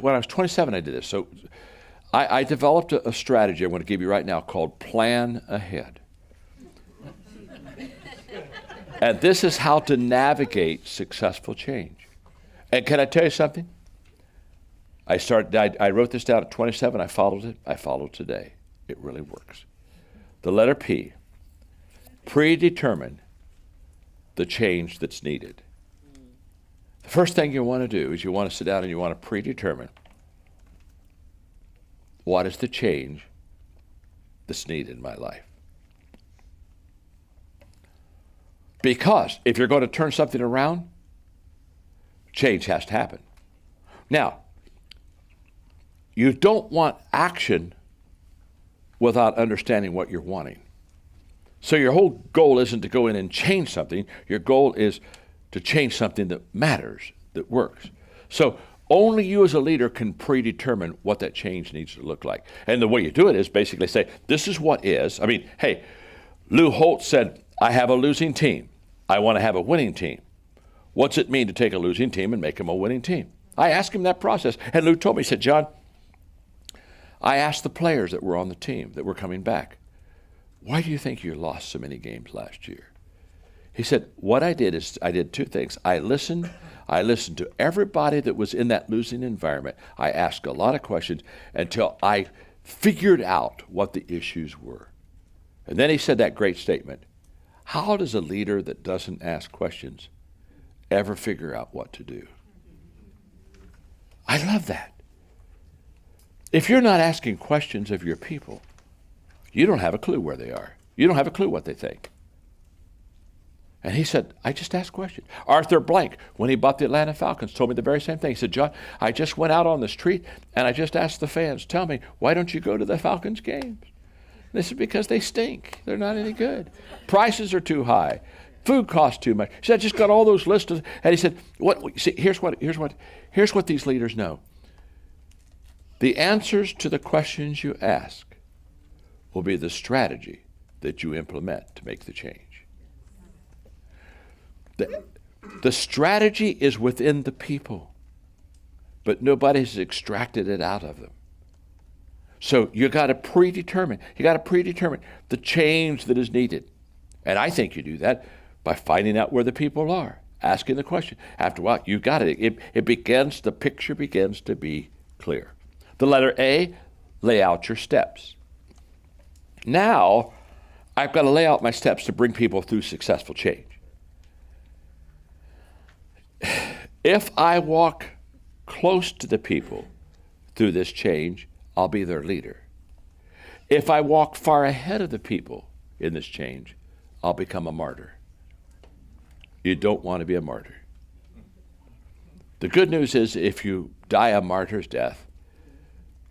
when I was 27, I did this. So I developed a strategy I'm going to give you right now called Plan Ahead. And this is how to navigate successful change. And can I tell you something? I wrote this down at 27. I followed it. I follow today. It really works. The letter P, predetermine the change that's needed. The first thing you want to do is you want to sit down and you want to predetermine what is the change that's needed in my life. Because if you're going to turn something around, change has to happen. Now, you don't want action without understanding what you're wanting. So your whole goal isn't to go in and change something. Your goal is to change something that matters, that works. So only you as a leader can predetermine what that change needs to look like. And the way you do it is basically say, this is what is. I mean, hey, Lou Holt said, I have a losing team. I want to have a winning team. What's it mean to take a losing team and make them a winning team? I asked him that process. And Lou told me, he said, John, I asked the players that were on the team that were coming back, why do you think you lost so many games last year? He said, what I did is I did two things. I listened to everybody that was in that losing environment. I asked a lot of questions until I figured out what the issues were. And then he said that great statement, how does a leader that doesn't ask questions ever figure out what to do? I love that. If you're not asking questions of your people, you don't have a clue where they are. You don't have a clue what they think. And he said, I just asked questions. Arthur Blank, when he bought the Atlanta Falcons, told me the very same thing. He said, John, I just went out on the street and I just asked the fans, tell me, why don't you go to the Falcons games? They said, because they stink. They're not any good. Prices are too high. Food costs too much. He said, I just got all those lists. And he said, here's what these leaders know. The answers to the questions you ask will be the strategy that you implement to make the change. The strategy is within the people, but nobody's extracted it out of them. So you got to predetermine the change that is needed. And I think you do that by finding out where the people are, asking the question. After a while, you got it. The picture begins to be clear. The letter A, lay out your steps. Now, I've got to lay out my steps to bring people through successful change. If I walk close to the people through this change, I'll be their leader. If I walk far ahead of the people in this change, I'll become a martyr. You don't want to be a martyr. The good news is if you die a martyr's death,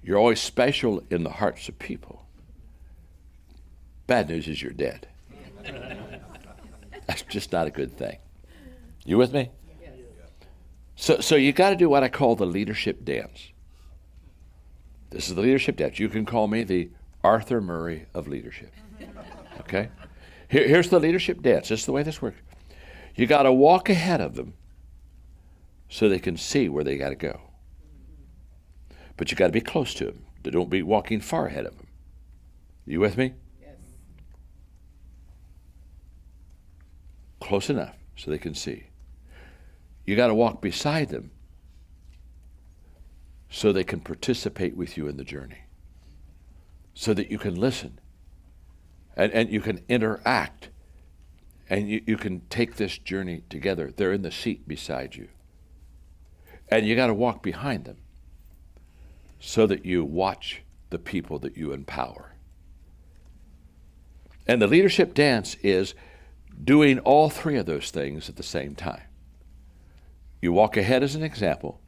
you're always special in the hearts of people. Bad news is you're dead. That's just not a good thing. You with me? So you got to do what I call the leadership dance. This is the leadership dance. You can call me the Arthur Murray of leadership. Okay? Here's the leadership dance. This is the way this works. You got to walk ahead of them so they can see where they got to go. But you got to be close to them. Don't be walking far ahead of them. You with me? Yes. Close enough so they can see. You got to walk beside them so they can participate with you in the journey, so that you can listen and you can interact and you can take this journey together. They're in the seat beside you. And you got to walk behind them so that you watch the people that you empower. And the leadership dance is doing all three of those things at the same time. You walk ahead as an example.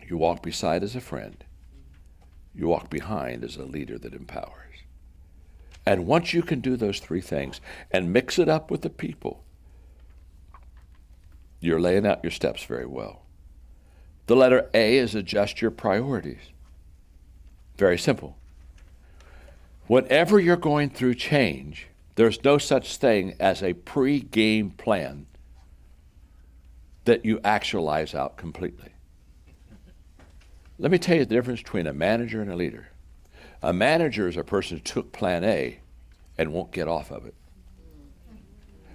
You walk beside as a friend. You walk behind as a leader that empowers. And once you can do those three things and mix it up with the people, you're laying out your steps very well. The letter A is adjust your priorities. Very simple. Whenever you're going through change, there's no such thing as a pre-game plan that you actualize out completely. Let me tell you the difference between a manager and a leader. A manager is a person who took plan A and won't get off of it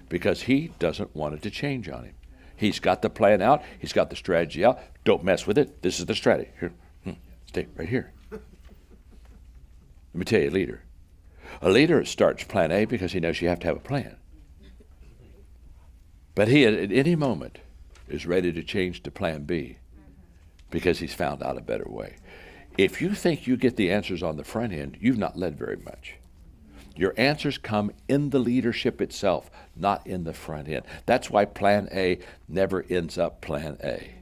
because he doesn't want it to change on him. He's got the plan out. He's got the strategy out. Don't mess with it. This is the strategy. Here, stay right here. Let me tell you, a leader. A leader starts plan A because he knows you have to have a plan. But he, at any moment, is ready to change to plan B because he's found out a better way. If you think you get the answers on the front end, you've not led very much. Your answers come in the leadership itself, not in the front end. That's why plan A never ends up plan A.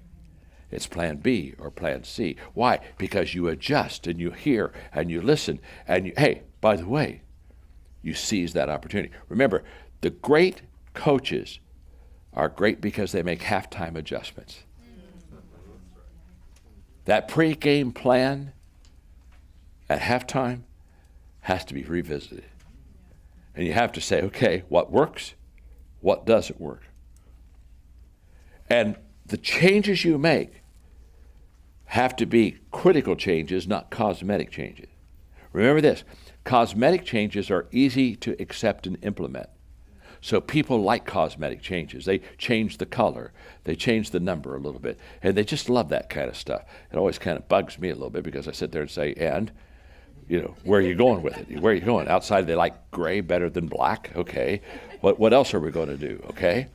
It's plan B or plan C. Why? Because you adjust and you hear and you listen and you, hey, by the way, you seize that opportunity. Remember, the great coaches are great because they make halftime adjustments. That pre-game plan at halftime has to be revisited. And you have to say, okay, what works? What doesn't work? And the changes you make have to be critical changes, not cosmetic changes. Remember this, cosmetic changes are easy to accept and implement. So people like cosmetic changes. They change the color. They change the number a little bit. And they just love that kind of stuff. It always kind of bugs me a little bit because I sit there and say, and, where are you going with it? Where are you going? Outside they like gray better than black. Okay. What else are we going to do? Okay.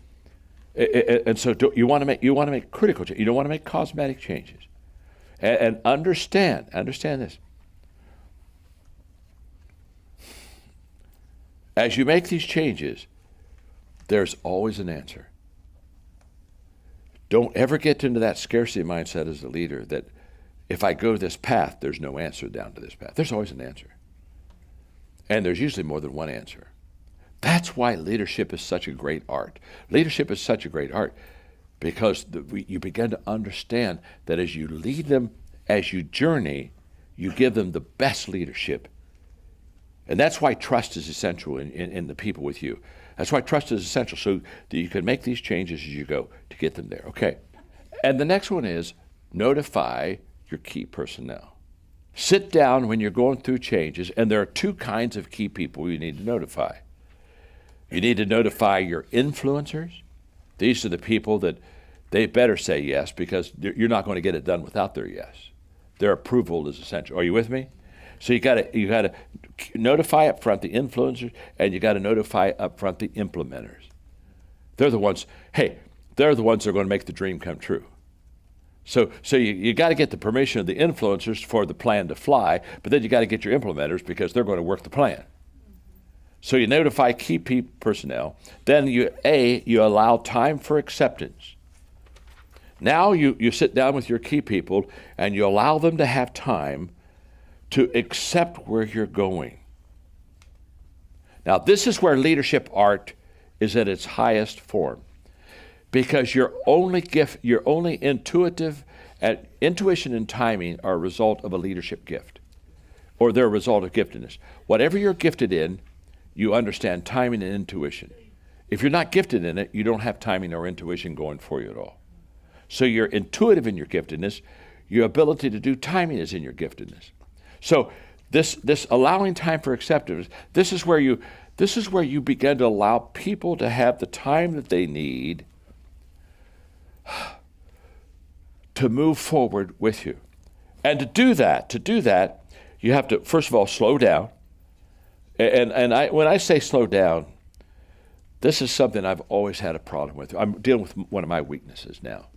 And so you want to make critical changes. You don't want to make cosmetic changes. And understand this. As you make these changes, there's always an answer. Don't ever get into that scarcity mindset as a leader that if I go this path, there's no answer down to this path. There's always an answer. And there's usually more than one answer. That's why leadership is such a great art. Leadership is such a great art because you begin to understand that as you lead them, as you journey, you give them the best leadership. And that's why trust is essential in the people with you. That's why trust is essential, so that you can make these changes as you go to get them there. Okay. And the next one is notify your key personnel. Sit down when you're going through changes, and there are two kinds of key people you need to notify. You need to notify your influencers. These are the people that they better say yes because you're not going to get it done without their yes. Their approval is essential. Are you with me? So you got to notify up front the influencers, and you got to notify up front the implementers. They're the ones that are going to make the dream come true. So you got to get the permission of the influencers for the plan to fly, but then you got to get your implementers because they're going to work the plan. So you notify key personnel. Then you allow time for acceptance. Now you sit down with your key people and you allow them to have time to accept where you're going. Now, this is where leadership art is at its highest form, because your only intuition and timing are a result of a leadership gift, or they're a result of giftedness. Whatever you're gifted in, you understand timing and intuition. If you're not gifted in it, you don't have timing or intuition going for you at all. So you're intuitive in your giftedness. Your ability to do timing is in your giftedness. So this allowing time for acceptance, this is where you begin to allow people to have the time that they need to move forward with you. And to do that, you have to, first of all, slow down. And when I say slow down, this is something I've always had a problem with. I'm dealing with one of my weaknesses now.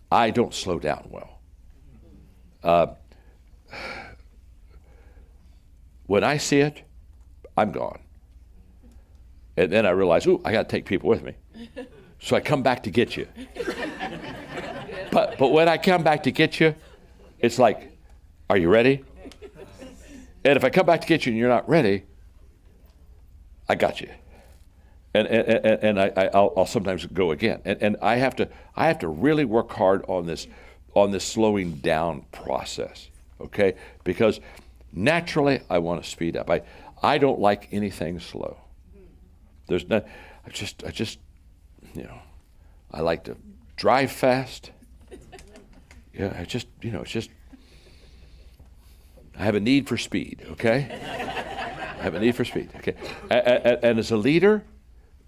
I don't slow down well. When I see it, I'm gone. And then I realize, I got to take people with me. So I come back to get you. But when I come back to get you, it's like, are you ready? And if I come back to get you and you're not ready, I got you. And I'll sometimes go again. And I have to really work hard on this slowing down process. Okay? Because naturally I want to speed up. I don't like anything slow. There's not, I just, I like to drive fast. Yeah, it's just, I have a need for speed, okay? I have a need for speed, okay? And as a leader,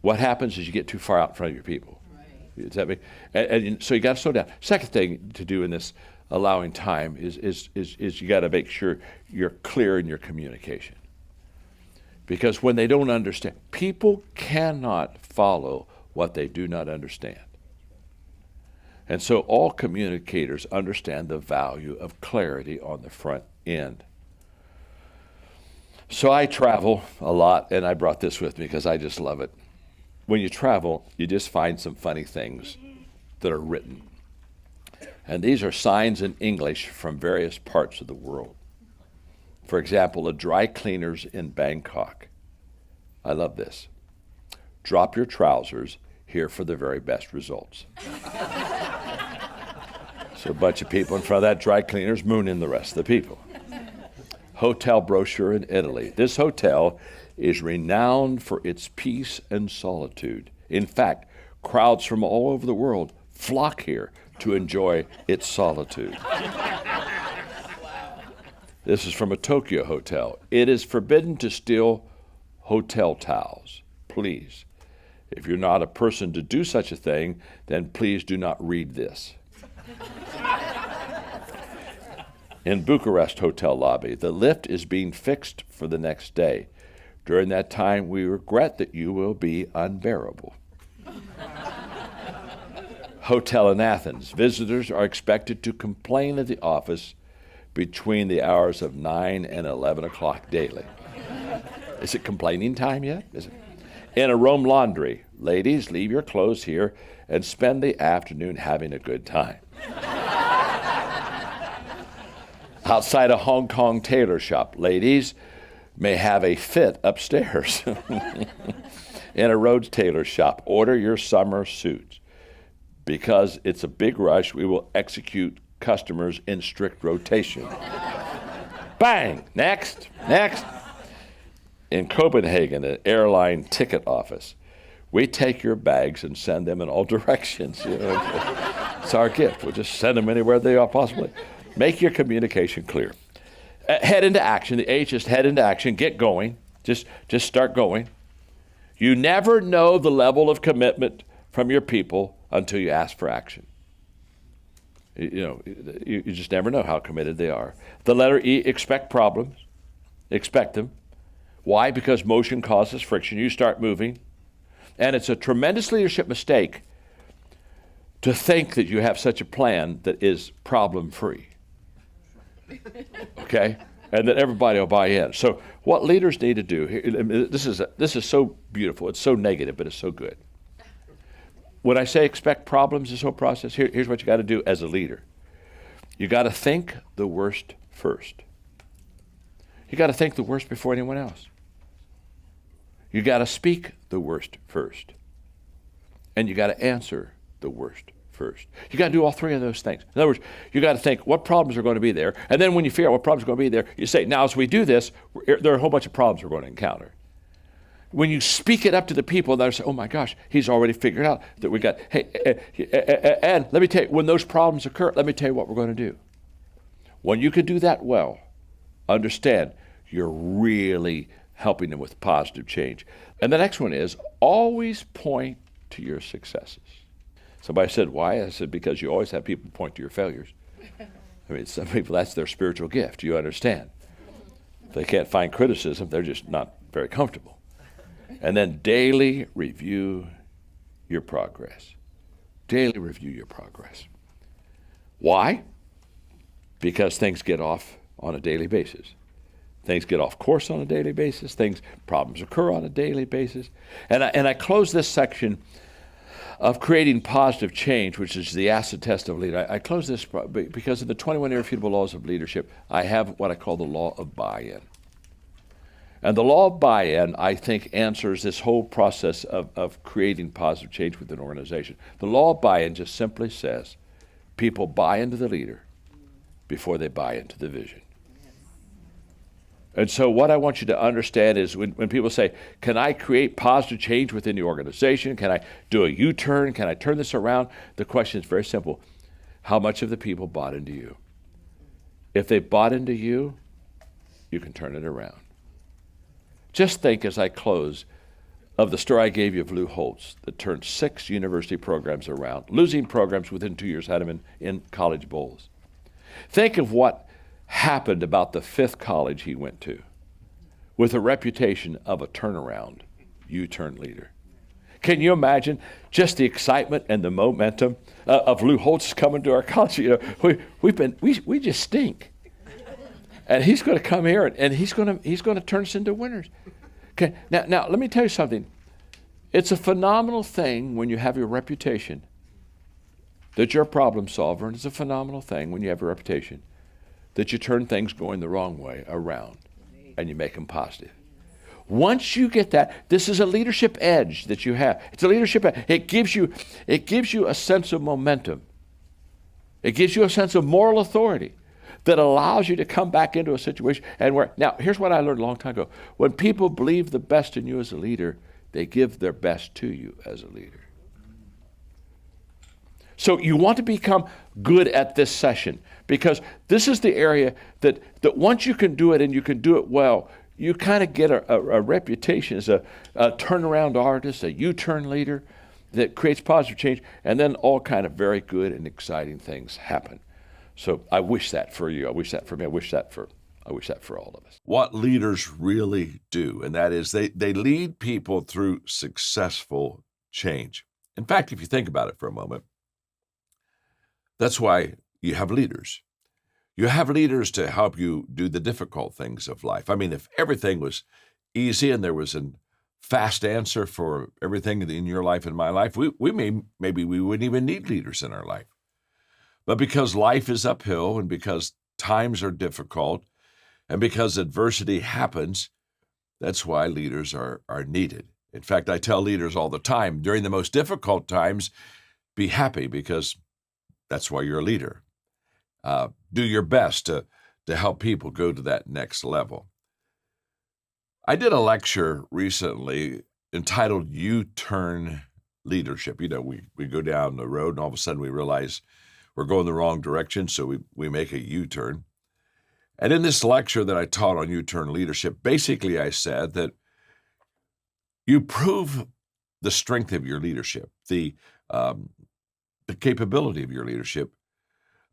what happens is you get too far out in front of your people. Right. Does that make, and so you got to slow down. Second thing to do in this allowing time is you got to make sure you're clear in your communication. Because when they don't understand, people cannot follow what they do not understand. And so all communicators understand the value of clarity on the front end. So I travel a lot, and I brought this with me because I just love it. When you travel, you just find some funny things that are written. And these are signs in English from various parts of the world. For example, the dry cleaners in Bangkok. I love this. Drop your trousers here for the very best results. So a bunch of people in front of that dry cleaners mooning the rest of the people. Hotel brochure in Italy. This hotel is renowned for its peace and solitude. In fact, crowds from all over the world flock here to enjoy its solitude. This is from a Tokyo hotel. It is forbidden to steal hotel towels. Please, if you're not a person to do such a thing, then please do not read this. In Bucharest hotel lobby, the lift is being fixed for the next day. During that time, we regret that you will be unbearable. Hotel in Athens, visitors are expected to complain at the office between the hours of 9 and 11 o'clock daily. Is it complaining time yet? Is it? In a Rome laundry, ladies, leave your clothes here and spend the afternoon having a good time. Outside a Hong Kong tailor shop, ladies may have a fit upstairs. In a Rhodes tailor shop, order your summer suits. Because it's a big rush, we will execute customers in strict rotation. Bang! Next. In Copenhagen, an airline ticket office, we take your bags and send them in all directions. You know, it's our gift. We'll just send them anywhere they are possibly. Make your communication clear. Head into action. The H is head into action. Get going. Just start going. You never know the level of commitment from your people until you ask for action. You just never know how committed they are. The letter E, expect problems. Expect them. Why? Because motion causes friction. You start moving. And it's a tremendous leadership mistake to think that you have such a plan that is problem-free. Okay? And that everybody will buy in. So what leaders need to do, this is so beautiful. It's so negative, but it's so good. When I say expect problems this whole process, here's what you got to do as a leader. You got to think the worst first. You got to think the worst before anyone else. You got to speak the worst first. And you got to answer the worst first. You got to do all three of those things. In other words, you got to think what problems are going to be there. And then when you figure out what problems are going to be there, you say, now as we do this, there are a whole bunch of problems we're going to encounter. When you speak it up to the people, they'll say, oh my gosh, he's already figured out that we got, and let me tell you, when those problems occur, let me tell you what we're going to do. When you can do that well, understand you're really helping them with positive change. And the next one is always point to your successes. Somebody said, why? I said, because you always have people point to your failures. I mean, some people, that's their spiritual gift. You understand. If they can't find criticism, they're just not very comfortable. And then daily review your progress. Daily review your progress. Why? Because things get off on a daily basis. Things get off course on a daily basis. Problems occur on a daily basis. And I close this section of creating positive change, which is the acid test of leader. I close this because in the 21 irrefutable laws of leadership, I have what I call the law of buy-in. And the law of buy-in, I think, answers this whole process of creating positive change within an organization. The law of buy-in just simply says people buy into the leader before they buy into the vision. And so what I want you to understand is when people say, can I create positive change within the organization? Can I do a U-turn? Can I turn this around? The question is very simple. how much of the people bought into you. If they bought into you, you can turn it around. Just think as I close of the story I gave you of Lou Holtz that turned 6 university programs around, losing programs within 2 years, had him in college bowls. Think of what happened about the 5th college he went to with a reputation of a turnaround, U-turn leader. Can you imagine just the excitement and the momentum of Lou Holtz coming to our college? You know, we just stink, and he's going to come here and he's going to turn us into winners. Okay, now let me tell you something. It's a phenomenal thing when you have your reputation that you're a problem solver, and it's a phenomenal thing when you have a reputation that you turn things going the wrong way around and you make them positive. Once you get that, this is a leadership edge that you have. It's a leadership edge. It gives you a sense of momentum. It gives you a sense of moral authority that allows you to come back into a situation and where, now here's what I learned a long time ago. When people believe the best in you as a leader, they give their best to you as a leader. So you want to become good at this session, because this is the area that once you can do it and you can do it well, you kind of get a reputation as a turnaround artist, a U-turn leader that creates positive change, and then all kind of very good and exciting things happen. So I wish that for you. I wish that for me. I wish that for all of us. What leaders really do, and that is they lead people through successful change. In fact, if you think about it for a moment, that's why you have leaders. You have leaders to help you do the difficult things of life. I mean, if everything was easy and there was a fast answer for everything in your life and my life, maybe we wouldn't even need leaders in our life. But because life is uphill and because times are difficult and because adversity happens, that's why leaders are needed. In fact, I tell leaders all the time, during the most difficult times, be happy, because that's why you're a leader. Do your best to help people go to that next level. I did a lecture recently entitled U-Turn Leadership. You know, we go down the road and all of a sudden we realize we're going the wrong direction, so we make a U-turn. And in this lecture that I taught on U-Turn Leadership, basically I said that you prove the strength of your leadership, the capability of your leadership,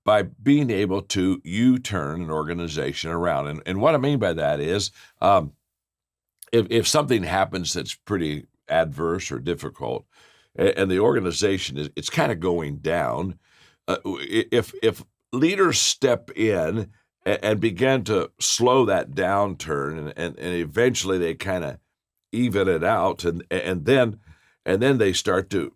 by being able to U-turn an organization around. And what I mean by that is, if something happens that's pretty adverse or difficult, and the organization it's kind of going down, if leaders step in and begin to slow that downturn, and eventually they kind of even it out, and then they start to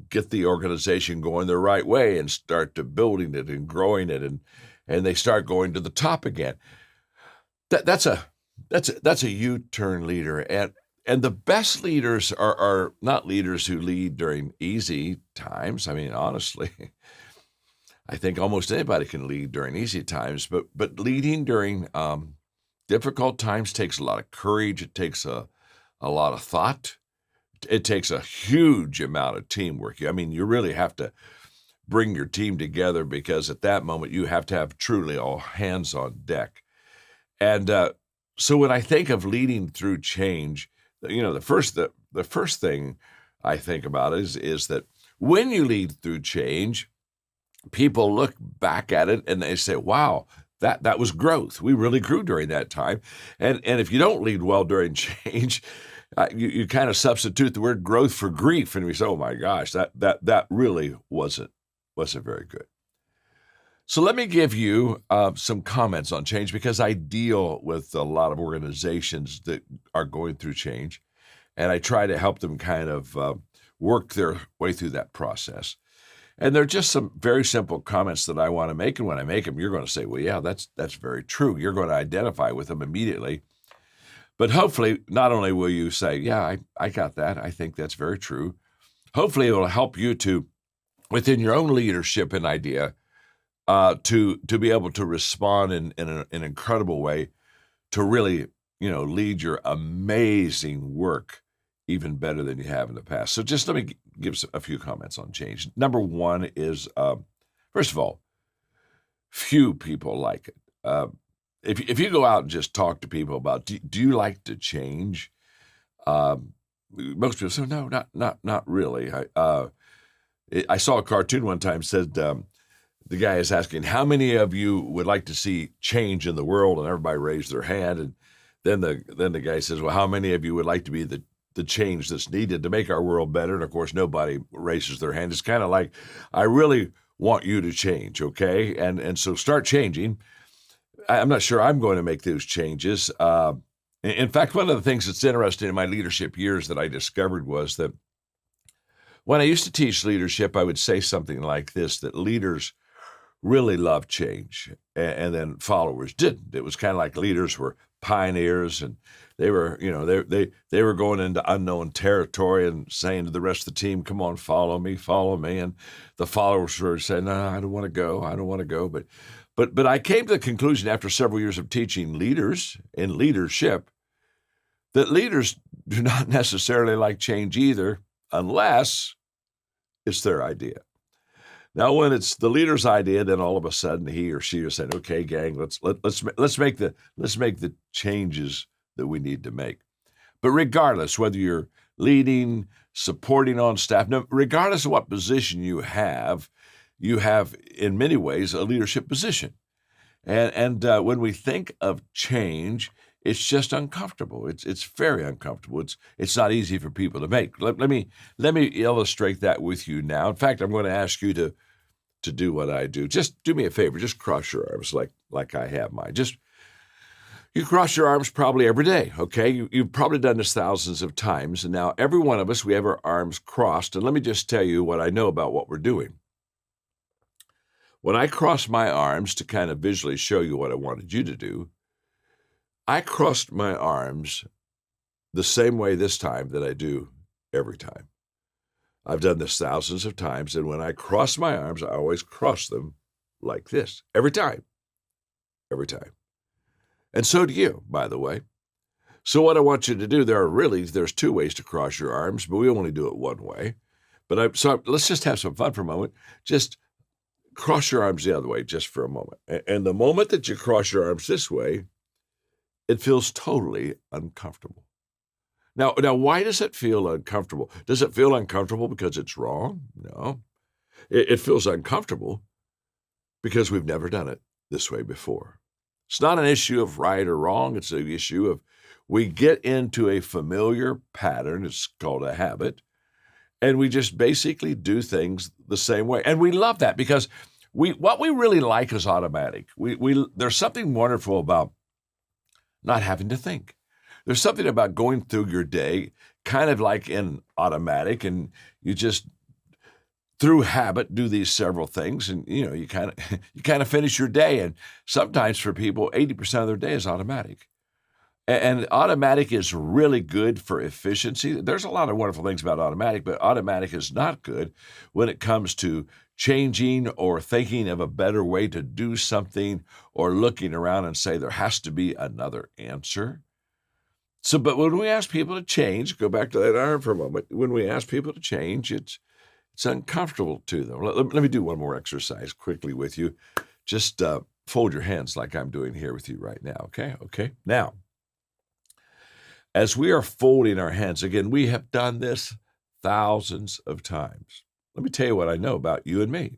get the organization going the right way and start to building it and growing it, and they start going to the top again. That's a U-turn leader, and the best leaders are not leaders who lead during easy times. I mean, honestly, I think almost anybody can lead during easy times, but leading during difficult times takes a lot of courage. It takes a lot of thought. It takes a huge amount of teamwork. I mean, you really have to bring your team together, because at that moment you have to have truly all hands on deck. And so when I think of leading through change, you know, the first thing I think about is that when you lead through change, people look back at it and they say, "Wow, that was growth. We really grew during that time." And if you don't lead well during change, you kind of substitute the word growth for grief, and we say, "Oh my gosh, that really wasn't very good." So let me give you some comments on change, because I deal with a lot of organizations that are going through change, and I try to help them kind of work their way through that process. And they're just some very simple comments that I want to make, and when I make them, you're going to say, "Well, yeah, that's very true." You're going to identify with them immediately. But hopefully, not only will you say, "Yeah, I got that. I think that's very true." Hopefully, it will help you to, within your own leadership and idea, to be able to respond in an incredible way to really, lead your amazing work even better than you have in the past. So just let me give a few comments on change. Number one is First of all, few people like it. If you go out and just talk to people about, do you like to change? Most people say, no, not really. I saw a cartoon one time said, the guy is asking, how many of you would like to see change in the world? And everybody raised their hand. And then the guy says, well, how many of you would like to be the change that's needed to make our world better? And of course, nobody raises their hand. It's kind of like, I really want you to change, okay? And so start changing. I'm not sure I'm going to make those changes. In fact, one of the things that's interesting in my leadership years that I discovered was that when I used to teach leadership, I would say something like this, that leaders really love change, and then followers didn't. It was kind of like leaders were pioneers, and they were, they were going into unknown territory and saying to the rest of the team, "Come on, follow me," and the followers were saying, "No, I don't want to go." But I came to the conclusion after several years of teaching leaders in leadership that leaders do not necessarily like change either, unless it's their idea. Now, when it's the leader's idea, then all of a sudden he or she is saying, "Okay, gang, let's make the changes that we need to make." But regardless, whether you're leading, supporting on staff, no, regardless of what position you have in many ways a leadership position. And when we think of change, it's just uncomfortable. It's very uncomfortable. It's not easy for people to make. Let me illustrate that with you now. In fact, I'm going to ask you to do what I do. Just do me a favor. Just cross your arms like I have mine. You cross your arms probably every day, okay? You've probably done this thousands of times. And now every one of us, we have our arms crossed. And let me just tell you what I know about what we're doing. When I cross my arms to kind of visually show you what I wanted you to do, I crossed my arms the same way this time that I do every time. I've done this thousands of times, and when I cross my arms, I always cross them like this, every time. And so do you, by the way. So what I want you to do, there's two ways to cross your arms, but we only do it one way. So let's just have some fun for a moment. Just cross your arms the other way just for a moment. And the moment that you cross your arms this way, it feels totally uncomfortable. Now, why does it feel uncomfortable? Does it feel uncomfortable because it's wrong? No. It feels uncomfortable because we've never done it this way before. It's not an issue of right or wrong. It's an issue of we get into a familiar pattern. It's called a habit. And we just basically do things the same way. And we love that because what we really like is automatic. There's something wonderful about not having to think. There's something about going through your day kind of like in automatic, and you just through habit do these several things, and you kind of finish your day. And sometimes for people, 80% of their day is automatic. And automatic is really good for efficiency. There's a lot of wonderful things about automatic, but automatic is not good when it comes to changing or thinking of a better way to do something or looking around and say there has to be another answer. So, but when we ask people to change, go back to that arm for a moment. When we ask people to change, it's uncomfortable to them. Let me do one more exercise quickly with you. Just fold your hands like I'm doing here with you right now, okay? Okay. Now, as we are folding our hands, again, we have done this thousands of times. Let me tell you what I know about you and me.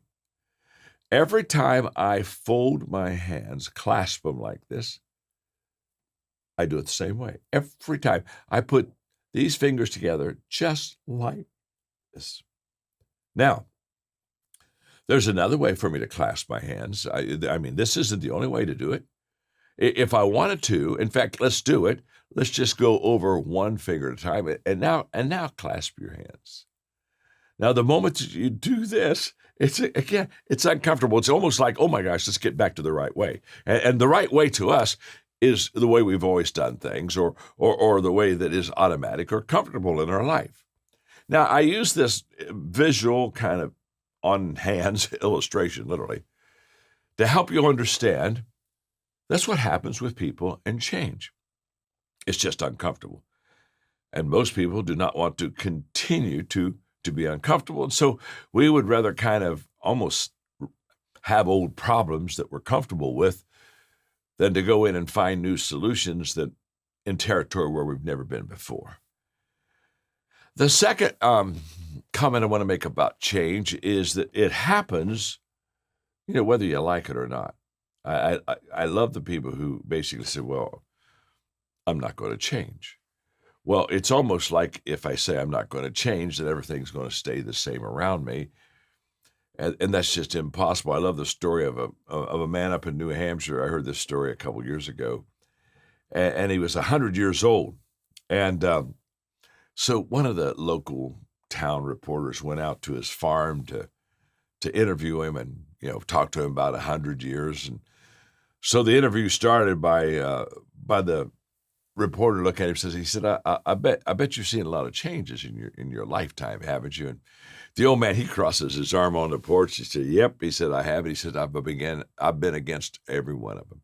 Every time I fold my hands, clasp them like this, I do it the same way. Every time I put these fingers together just like this. Now, there's another way for me to clasp my hands. I mean, this isn't the only way to do it. If I wanted to, in fact, let's do it. Let's just go over one finger at a time. And now clasp your hands. Now, the moment that you do this, it's uncomfortable. It's almost like, oh my gosh, let's get back to the right way. And the right way to us is the way we've always done things, or the way that is automatic or comfortable in our life. Now, I use this visual kind of on hands illustration, literally, to help you understand that's what happens with people and change. It's just uncomfortable. And most people do not want to continue to be uncomfortable. And so we would rather kind of almost have old problems that we're comfortable with than to go in and find new solutions that in territory where we've never been before. The second comment I want to make about change is that it happens, whether you like it or not. I love the people who basically say, well, I'm not going to change. Well, it's almost like if I say I'm not going to change, that everything's going to stay the same around me. And that's just impossible. I love the story of a man up in New Hampshire. I heard this story a couple years ago, and he was 100 years old. And so one of the local town reporters went out to his farm to interview him and talk to him about 100 years. And so the interview started by the reporter looking at him he said, I bet you've seen a lot of changes in your lifetime, haven't you? And the old man, he crosses his arm on the porch. He said, yep. He said, I have. He said, I've been against every one of them.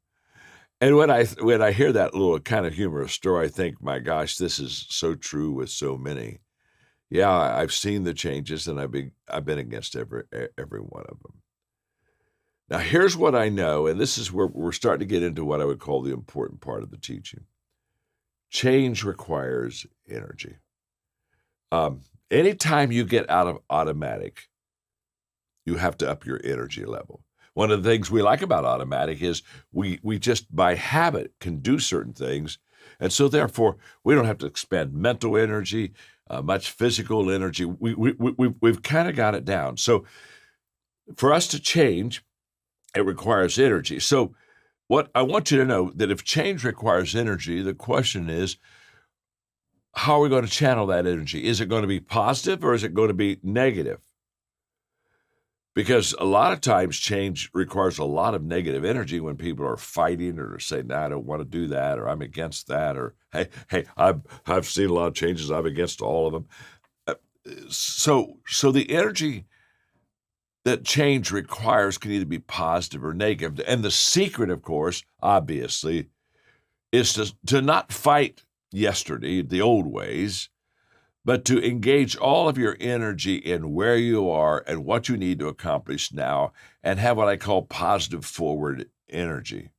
And when I hear that little kind of humorous story, I think, my gosh, this is so true with so many. Yeah, I've seen the changes, and I've been against every one of them. Now, here's what I know, and this is where we're starting to get into what I would call the important part of the teaching. Change requires energy. Anytime you get out of automatic, you have to up your energy level. One of the things we like about automatic is we just by habit can do certain things. And so therefore, we don't have to expend mental energy, much physical energy. We've kind of got it down. So for us to change, it requires energy. So what I want you to know that if change requires energy, the question is, how are we going to channel that energy? Is it going to be positive or is it going to be negative? Because a lot of times change requires a lot of negative energy when people are fighting or saying, no, I don't want to do that, or I'm against that, or hey, I've seen a lot of changes, I'm against all of them. So the energy that change requires can either be positive or negative. And the secret, of course, obviously, is to not fight yesterday, the old ways, but to engage all of your energy in where you are and what you need to accomplish now and have what I call positive forward energy.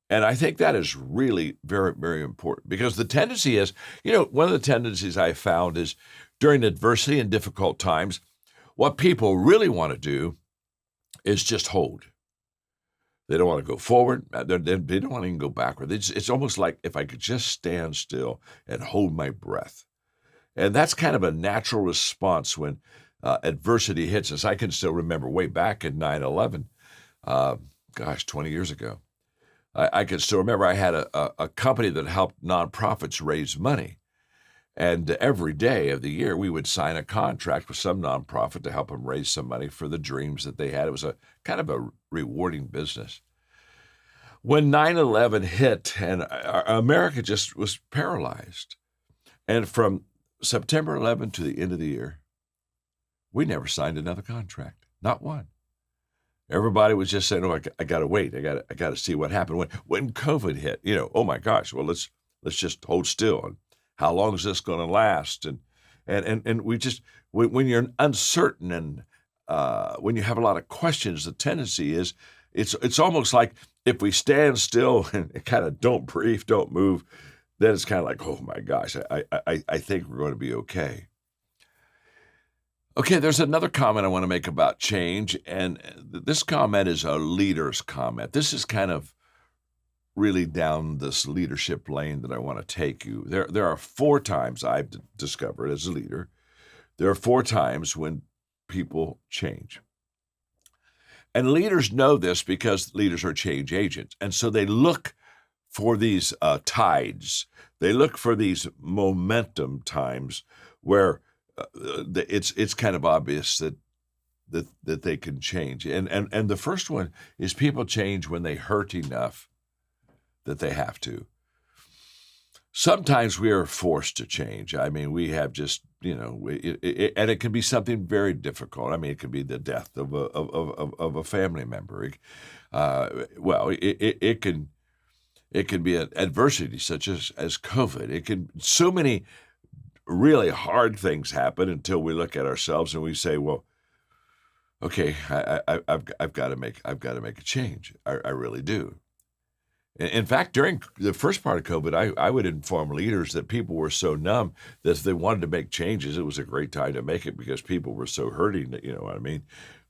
And I think that is really very, very important because the tendency is, one of the tendencies I found is during adversity and difficult times, what people really want to do is just hold. They don't want to go forward. They don't want to even go backward. It's almost like if I could just stand still and hold my breath. And that's kind of a natural response when adversity hits us. I can still remember way back in 9/11, 20 years ago. I can still remember I had a company that helped nonprofits raise money. And every day of the year, we would sign a contract with some nonprofit to help them raise some money for the dreams that they had. It was a kind of a rewarding business. When 9/11 hit, and America just was paralyzed. And from September 11 to the end of the year, we never signed another contract, not one. Everybody was just saying, "Oh, I got to wait. I got to see what happened." When COVID hit, oh my gosh, well let's just hold still. And how long is this going to last? And we just when you're uncertain and when you have a lot of questions, the tendency is it's almost like if we stand still and kind of don't breathe, don't move, then it's kind of like, oh my gosh, I think we're going to be okay. Okay, there's another comment I want to make about change, and this comment is a leader's comment. This is kind of really down this leadership lane that I want to take you. There are 4 times I've discovered as a leader, there are 4 times when people change. And leaders know this because leaders are change agents. And so they look for these tides. They look for these momentum times where it's kind of obvious that they can change. And the first one is people change when they hurt enough that they have to. Sometimes we are forced to change. I mean, we have just, and it can be something very difficult. I mean, it could be the death of a family member. It can be an adversity such as COVID. So many really hard things happen until we look at ourselves and we say, well, okay, I've got to make a change. I really do. In fact, during the first part of COVID, I would inform leaders that people were so numb that if they wanted to make changes, it was a great time to make it because people were so hurting that, you know what I mean?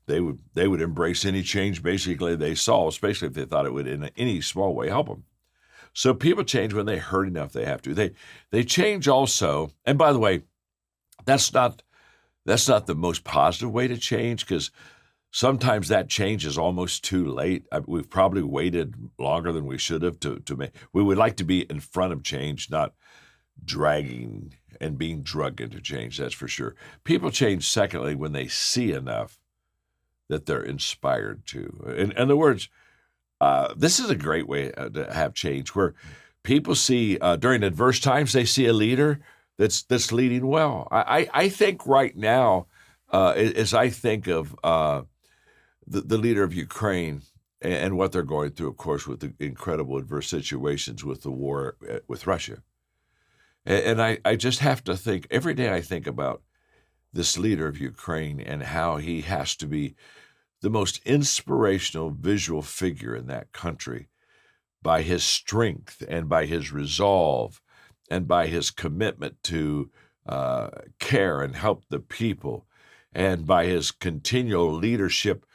They would embrace any change basically they saw, especially if they thought it would in any small way help them. So people change when they hurt enough they have to. They change also, and by the way, that's not the most positive way to change because sometimes that change is almost too late. We've probably waited longer than we should have to make. We would like to be in front of change, not dragging and being drugged into change. That's for sure. People change, secondly, when they see enough that they're inspired to. In other words, this is a great way to have change where people see during adverse times, they see a leader that's leading well. I think right now, as I think of the leader of Ukraine and what they're going through, of course, with the incredible adverse situations with the war with Russia. And I just have to think, every day I think about this leader of Ukraine and how he has to be the most inspirational visual figure in that country by his strength and by his resolve and by his commitment to care and help the people and by his continual leadership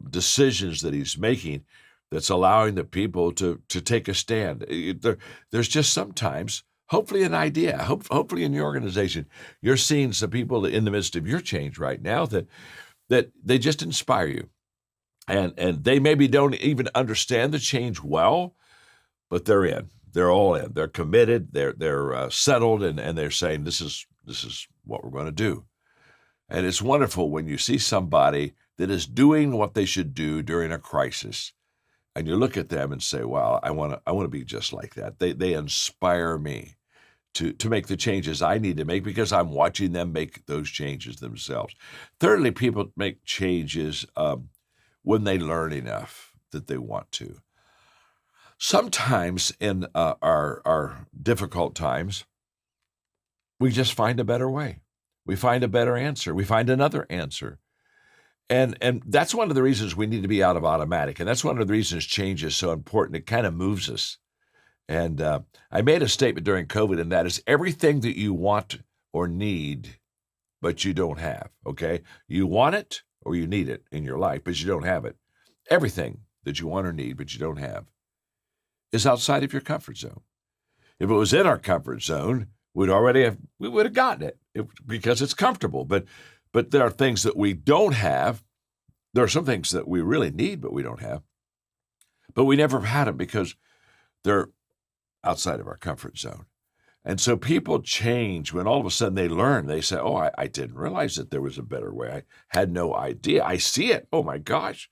decisions that he's making that's allowing the people to take a stand. There's just sometimes, hopefully an idea, hopefully in your organization, you're seeing some people in the midst of your change right now that they just inspire you. And they maybe don't even understand the change well, but they're in. They're all in. They're committed. They're settled, and they're saying this is what we're going to do. And it's wonderful when you see somebody that is doing what they should do during a crisis, and you look at them and say, "Wow, I want to be just like that." They inspire me to make the changes I need to make because I'm watching them make those changes themselves. Thirdly, people make changes when they learn enough that they want to. Sometimes in our difficult times, we just find a better way. We find a better answer. We find another answer. And that's one of the reasons we need to be out of automatic. And that's one of the reasons change is so important. It kind of moves us. And I made a statement during COVID, and that is everything that you want or need, but you don't have, okay? You want it or you need it in your life, but you don't have it. Everything that you want or need, but you don't have, is outside of your comfort zone. If it was in our comfort zone, we would have gotten it because it's comfortable. But there are things that we don't have. There are some things that we really need, but we don't have. But we never have had them because they're outside of our comfort zone. And so people change when all of a sudden they learn. They say, oh, I didn't realize that there was a better way. I had no idea. I see it. Oh, my gosh.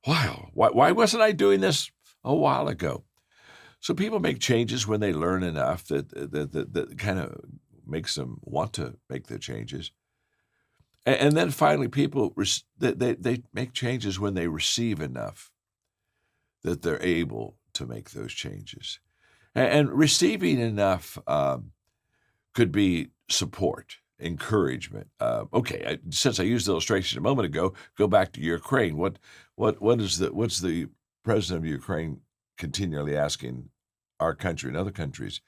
Wow. Why wasn't I doing this a while ago? So people make changes when they learn enough that kind of makes them want to make the changes. And then finally, people, they make changes when they receive enough that they're able to make those changes. And receiving enough could be support, encouragement. Okay, since I used the illustration a moment ago, go back to Ukraine. What's the president of Ukraine continually asking our country and other countries?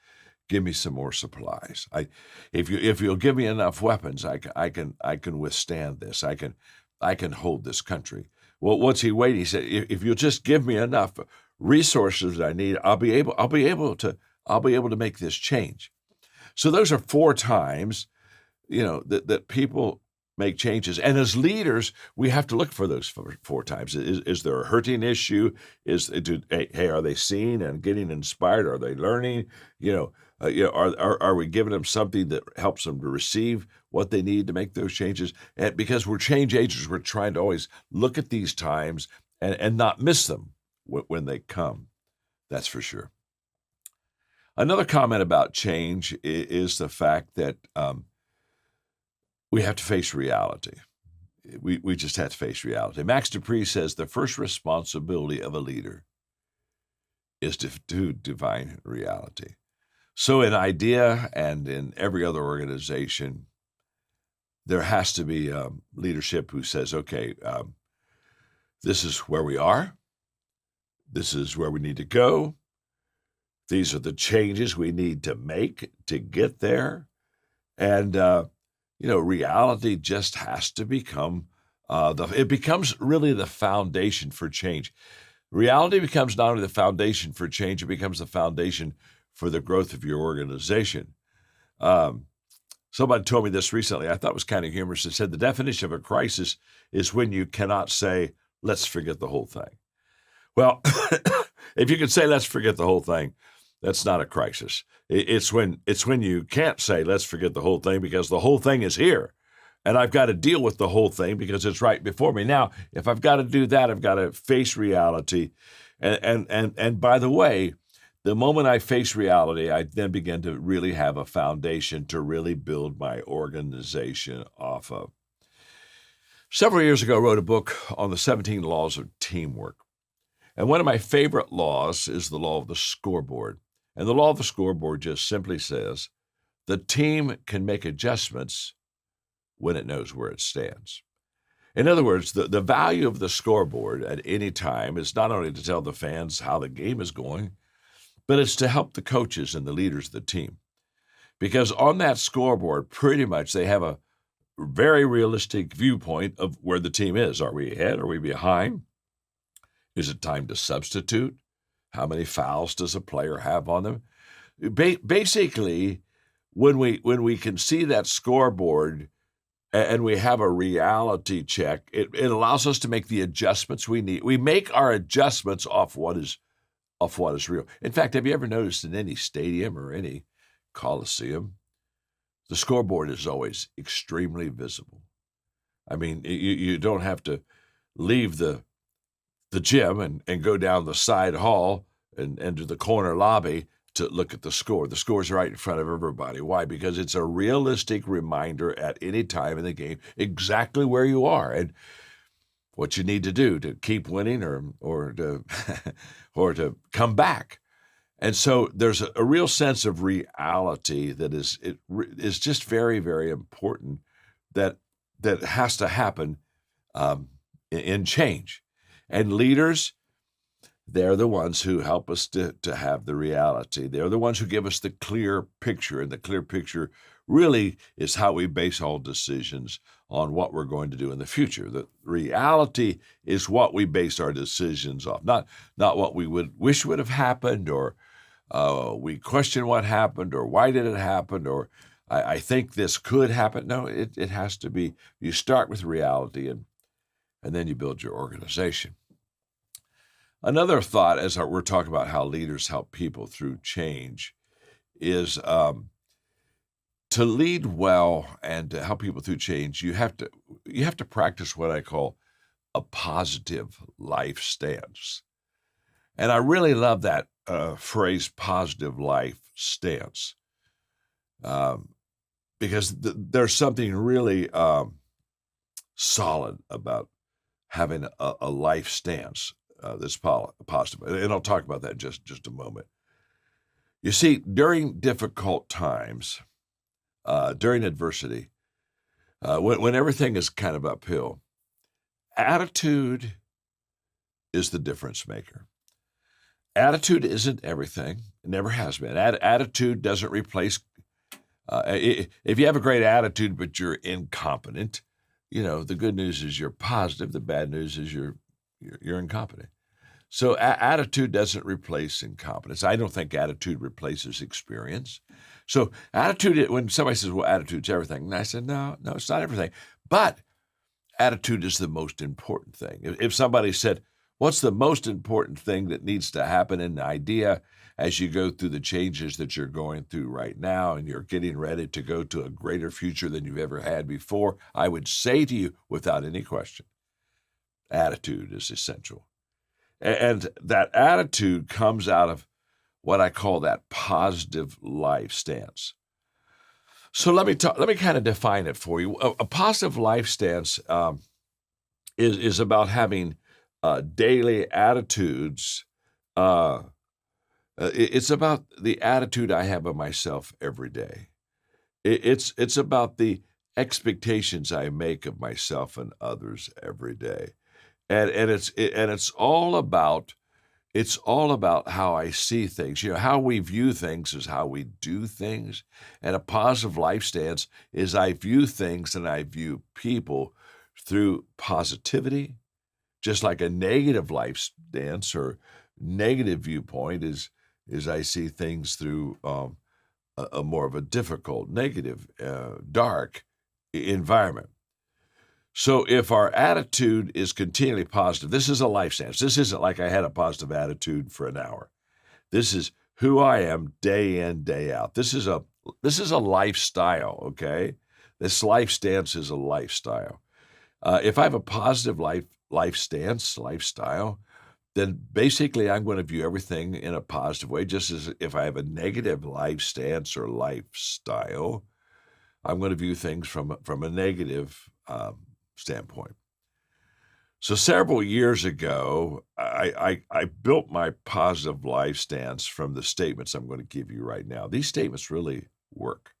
Give me some more supplies. If you'll give me enough weapons, I can withstand this. I can hold this country. Well, what's he waiting? He said, if you'll just give me enough resources that I need, I'll be able to make this change. So those are 4 times, that people make changes. And as leaders, we have to look for those 4 times. Is there a hurting issue? Are they seeing and getting inspired? Are they learning? Are we giving them something that helps them to receive what they need to make those changes? And because we're change agents, we're trying to always look at these times and not miss them when they come. That's for sure. Another comment about change is the fact that we have to face reality. We just have to face reality. Max Dupree says the first responsibility of a leader is to define reality. So in IDEA and in every other organization, there has to be leadership who says, okay, this is where we are. This is where we need to go. These are the changes we need to make to get there. And, reality just has to become, it becomes really the foundation for change. Reality becomes not only the foundation for change, it becomes the foundation for the growth of your organization. Somebody told me this recently. I thought it was kind of humorous. It said the definition of a crisis is when you cannot say, let's forget the whole thing. Well, if you can say, let's forget the whole thing, that's not a crisis. It's when you can't say, let's forget the whole thing, because the whole thing is here. And I've got to deal with the whole thing because it's right before me. Now, if I've got to do that, I've got to face reality. And by the way, the moment I face reality, I then begin to really have a foundation to really build my organization off of. Several years ago, I wrote a book on the 17 laws of teamwork. And one of my favorite laws is the law of the scoreboard. And the law of the scoreboard just simply says, the team can make adjustments when it knows where it stands. In other words, the value of the scoreboard at any time is not only to tell the fans how the game is going, but it's to help the coaches and the leaders of the team. Because on that scoreboard, pretty much they have a very realistic viewpoint of where the team is. Are we ahead? Are we behind? Is it time to substitute? How many fouls does a player have on them? Basically, when we can see that scoreboard and we have a reality check, it allows us to make the adjustments we need. We make our adjustments off what is real. In fact, have you ever noticed in any stadium or any coliseum, the scoreboard is always extremely visible? I mean, you don't have to leave the gym and go down the side hall and to the corner lobby to look at the score. The score's right in front of everybody. Why? Because it's a realistic reminder at any time in the game exactly where you are and what you need to do to keep winning or to or to come back. And so there's a real sense of reality that is just very, very important that has to happen in change. And leaders, they're the ones who help us to have the reality. They're the ones who give us the clear picture, and the clear picture really is how we base all decisions on what we're going to do in the future. The reality is what we base our decisions off, not what we would wish would have happened, or we question what happened, or why did it happen, or I think this could happen. No, it has to be, you start with reality and then you build your organization. Another thought, as we're talking about how leaders help people through change, is to lead well and to help people through change, you have to practice what I call a positive life stance. And I really love that phrase, positive life stance, because there's something really solid about having a life stance that's positive. And I'll talk about that in just a moment. You see, during difficult times, during adversity, when everything is kind of uphill, attitude is the difference maker. Attitude isn't everything. It never has been. Attitude doesn't replace. If you have a great attitude but you're incompetent, the good news is you're positive. The bad news is you're incompetent. So attitude doesn't replace incompetence. I don't think attitude replaces experience. So attitude, when somebody says, well, attitude's everything, and I said, no, it's not everything. But attitude is the most important thing. If somebody said, what's the most important thing that needs to happen in the idea as you go through the changes that you're going through right now and you're getting ready to go to a greater future than you've ever had before, I would say to you without any question, attitude is essential. And that attitude comes out of what I call that positive life stance. So let me kind of define it for you. A positive life stance is about having daily attitudes. It's about the attitude I have of myself every day. It's about the expectations I make of myself and others every day. And it's all about how I see things. How we view things is how we do things. And a positive life stance is I view things and I view people through positivity, just like a negative life stance or negative viewpoint is I see things through a more of a difficult, negative, dark environment. So if our attitude is continually positive, this is a life stance. This isn't like I had a positive attitude for an hour. This is who I am day in, day out. This is a lifestyle, okay? This life stance is a lifestyle. If I have a positive lifestyle, then basically I'm going to view everything in a positive way. Just as if I have a negative life stance or lifestyle, I'm going to view things from a negative standpoint. So several years ago, I built my positive life stance from the statements I'm going to give you right now. These statements really work.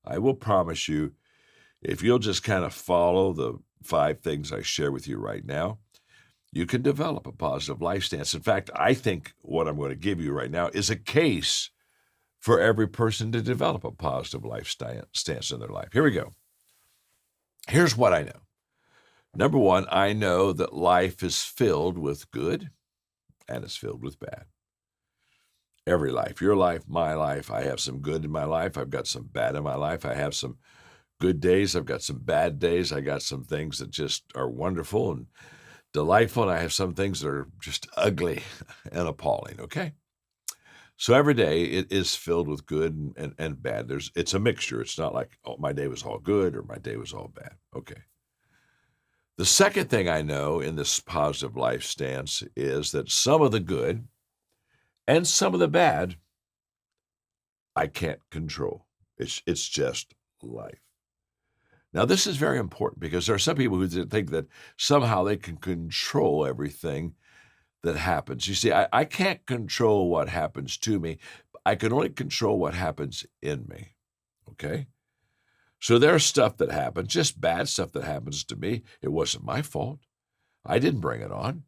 I will promise you, if you'll just kind of follow the 5 things I share with you right now, you can develop a positive life stance. In fact, I think what I'm going to give you right now is a case for every person to develop a positive life stance in their life. Here we go. Here's what I know. Number 1, I know that life is filled with good and it's filled with bad. Every life, your life, my life, I have some good in my life. I've got some bad in my life. I have some good days. I've got some bad days. I got some things that just are wonderful and delightful, and I have some things that are just ugly and appalling, okay? So every day it is filled with good and bad. It's a mixture. It's not like, oh, my day was all good or my day was all bad. Okay. The second thing I know in this positive life stance is that some of the good and some of the bad I can't control. It's just life. Now, this is very important because there are some people who think that somehow they can control everything that happens. You see, I can't control what happens to me. I can only control what happens in me, okay? So there's stuff that happens, just bad stuff that happens to me. It wasn't my fault. I didn't bring it on.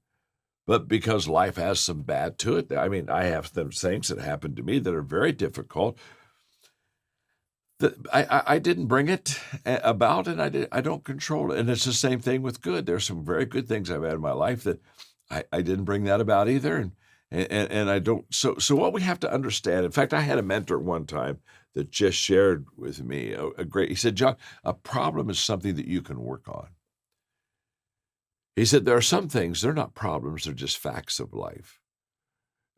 But because life has some bad to it, I mean, I have some things that happen to me that are very difficult. I didn't bring it about, and I don't control it. And it's the same thing with good. There's some very good things I've had in my life that I didn't bring that about either, and I don't. So what we have to understand. In fact, I had a mentor one time that just shared with me he said, John, a problem is something that you can work on. He said there are some things, they're not problems, they're just facts of life.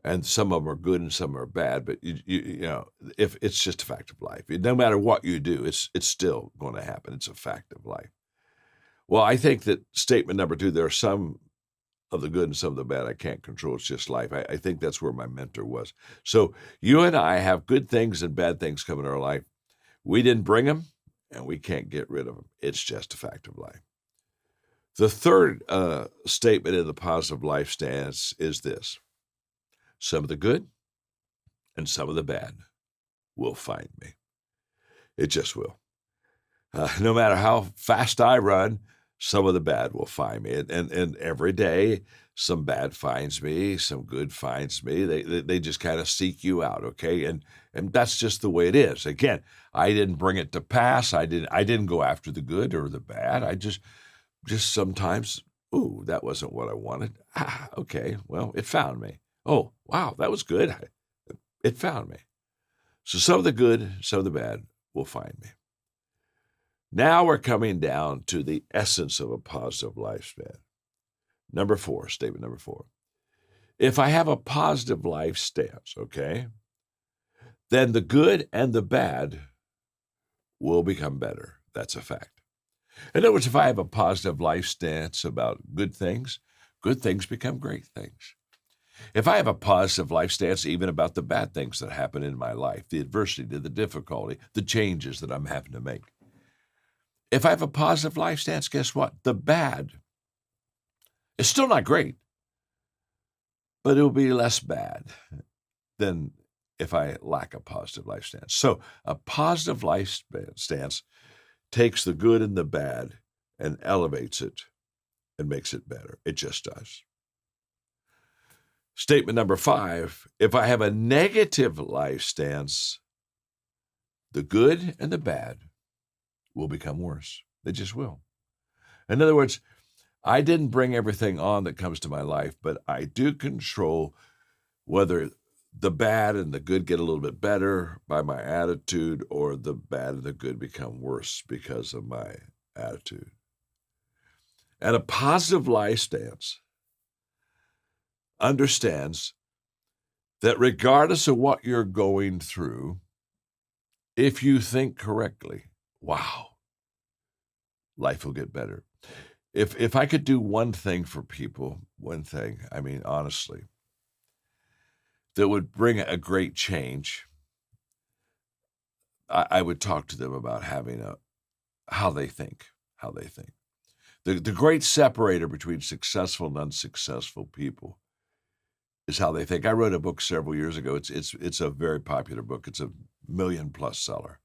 And some of them are good and some are bad, but you know, if it's just a fact of life, no matter what you do, it's still going to happen. It's a fact of life. Well, I think that statement number 2, there are some of the good and some of the bad I can't control. It's just life. I think that's where my mentor was. So you and I have good things and bad things come in our life. We didn't bring them, and we can't get rid of them. It's just a fact of life. The third statement in the positive life stance is this: some of the good and some of the bad will find me. It just will. No matter how fast I run, some of the bad will find me. And every day, some bad finds me, some good finds me. They just kind of seek you out, okay? And that's just the way it is. Again, I didn't bring it to pass. I didn't go after the good or the bad. I just sometimes, ooh, that wasn't what I wanted. Okay, well, it found me. Oh, wow, that was good. It found me. So some of the good, some of the bad will find me. Now we're coming down to the essence of a positive lifespan. Statement number 4. If I have a positive life stance, okay, then the good and the bad will become better. That's a fact. In other words, if I have a positive life stance about good things become great things. If I have a positive life stance even about the bad things that happen in my life, the adversity, the difficulty, the changes that I'm having to make. If I have a positive life stance, guess what? The bad is still not great, but it will be less bad than if I lack a positive life stance. So a positive life stance takes the good and the bad and elevates it and makes it better. It just does. Statement number 5, if I have a negative life stance, the good and the bad will become worse. They just will. In other words, I didn't bring everything on that comes to my life, but I do control whether the bad and the good get a little bit better by my attitude, or the bad and the good become worse because of my attitude. And a positive life stance understands that regardless of what you're going through, if you think correctly, wow, life will get better. If I could do one thing for people, I mean, honestly, that would bring a great change, I would talk to them about having how they think. The great separator between successful and unsuccessful people is how they think. I wrote a book several years ago. It's a very popular book. It's a million-plus seller.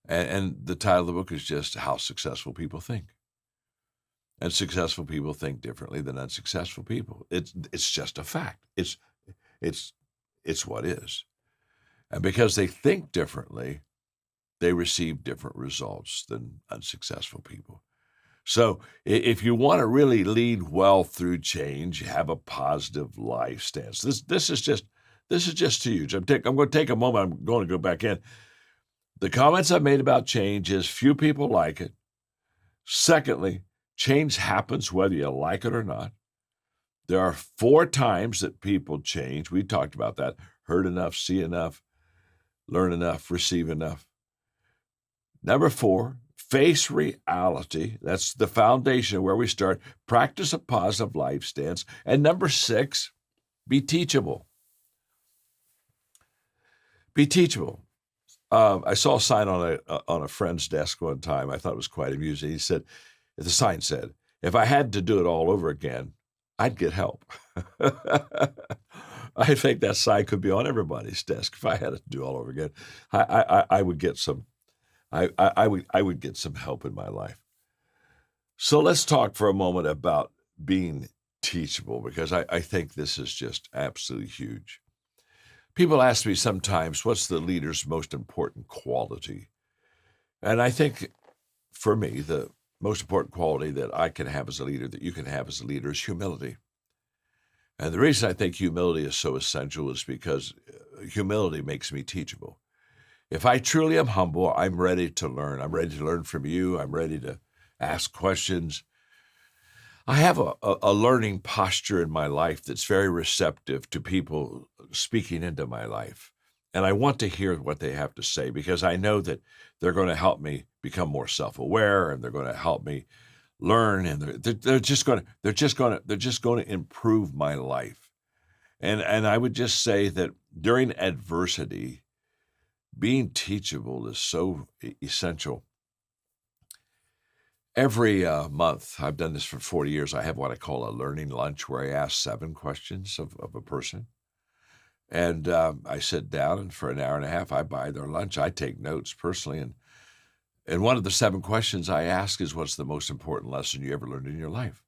And the title of the book is just How Successful People Think. And successful people think differently than unsuccessful people. It's just a fact. It's what is. And because they think differently, they receive different results than unsuccessful people. So if you want to really lead well through change, have a positive life stance. This is just huge. I'm going to take a moment. I'm going to go back in. The comments I've made about change is few people like it. Secondly, change happens whether you like it or not. There are 4 times that people change. We talked about that. Heard enough, see enough, learn enough, receive enough. Number 4, face reality. That's the foundation where we start. Practice a positive life stance. And number 6, be teachable. Be teachable. I saw a sign on a friend's desk one time. I thought it was quite amusing. The sign said, if I had to do it all over again, I'd get help. I think that sign could be on everybody's desk. If I had to do it all over again, I would get some. I would get some help in my life. So let's talk for a moment about being teachable, because I think this is just absolutely huge. People ask me sometimes, what's the leader's most important quality? And I think for me, the most important quality that I can have as a leader, that you can have as a leader, is humility. And the reason I think humility is so essential is because humility makes me teachable. If I truly am humble, I'm ready to learn. I'm ready to learn from you. I'm ready to ask questions. I have a learning posture in my life that's very receptive to people speaking into my life. And I want to hear what they have to say, because I know that they're going to help me become more self-aware, and they're going to help me learn, and they're just going to improve my life. And I would just say that during adversity, being teachable is so essential. Every month, I've done this for 40 years, I have what I call a learning lunch, where I ask 7 questions of a person. And I sit down, and for an hour and a half, I buy their lunch. I take notes personally. And one of the 7 questions I ask is, what's the most important lesson you ever learned in your life?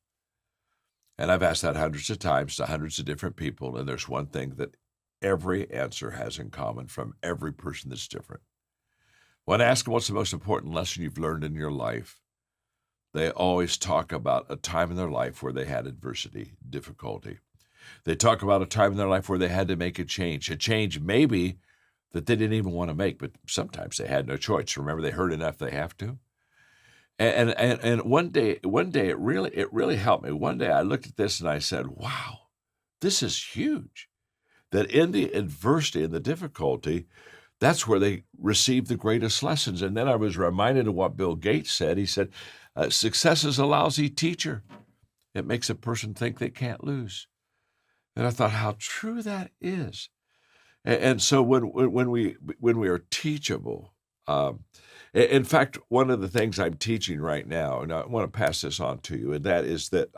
And I've asked that hundreds of times to hundreds of different people. And there's one thing that every answer has in common from every person that's different. When I ask them what's the most important lesson you've learned in your life, they always talk about a time in their life where they had adversity, difficulty. They talk about a time in their life where they had to make a change maybe that they didn't even want to make, but sometimes they had no choice. Remember, they heard enough, they have to. And one day it really helped me. One day I looked at this and I said, wow, this is huge. That in the adversity and the difficulty, that's where they received the greatest lessons. And then I was reminded of what Bill Gates said. He said, success is a lousy teacher. It makes a person think they can't lose. And I thought how true that is. And so when we are teachable, in fact, one of the things I'm teaching right now, and I want to pass this on to you, and that is that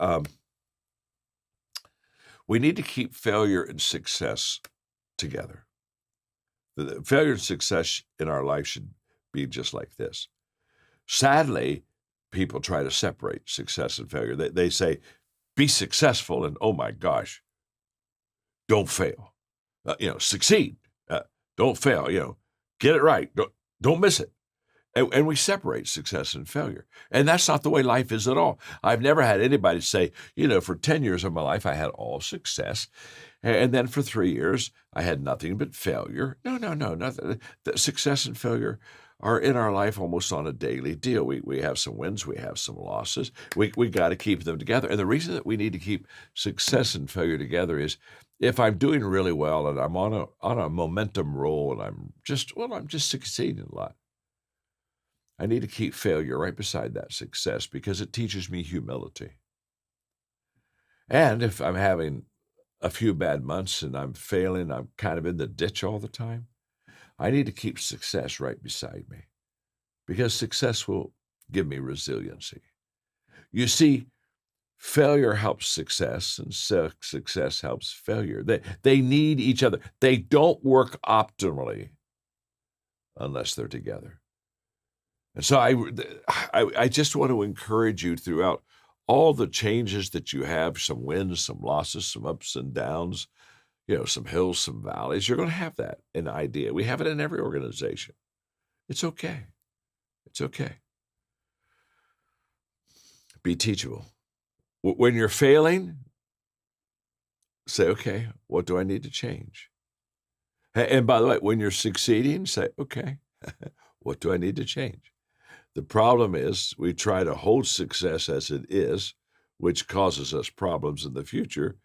we need to keep failure and success together. The failure and success in our life should be just like this. Sadly, people try to separate success and failure. They say, be successful, and oh my gosh, don't fail. Succeed. Don't fail. Get it right. Don't miss it. And we separate success and failure. And that's not the way life is at all. I've never had anybody say, for 10 years of my life, I had all success. And then for 3 years, I had nothing but failure. No, nothing. The success and failure are in our life almost on a daily deal. We have some wins, we have some losses. We got to keep them together. And the reason that we need to keep success and failure together is if I'm doing really well and I'm on a momentum roll and I'm just succeeding a lot, I need to keep failure right beside that success because it teaches me humility. And if I'm having a few bad months and I'm failing, I'm kind of in the ditch all the time, I need to keep success right beside me because success will give me resiliency. You see, failure helps success and success helps failure. They need each other. They don't work optimally unless they're together. And so I just want to encourage you throughout all the changes that you have, some wins, some losses, some ups and downs, some hills, some valleys. You're going to have that an idea. We have it in every organization. It's okay. It's okay. Be teachable. When you're failing, say, okay, what do I need to change? And by the way, when you're succeeding, say, okay, what do I need to change? The problem is we try to hold success as it is, which causes us problems in the future,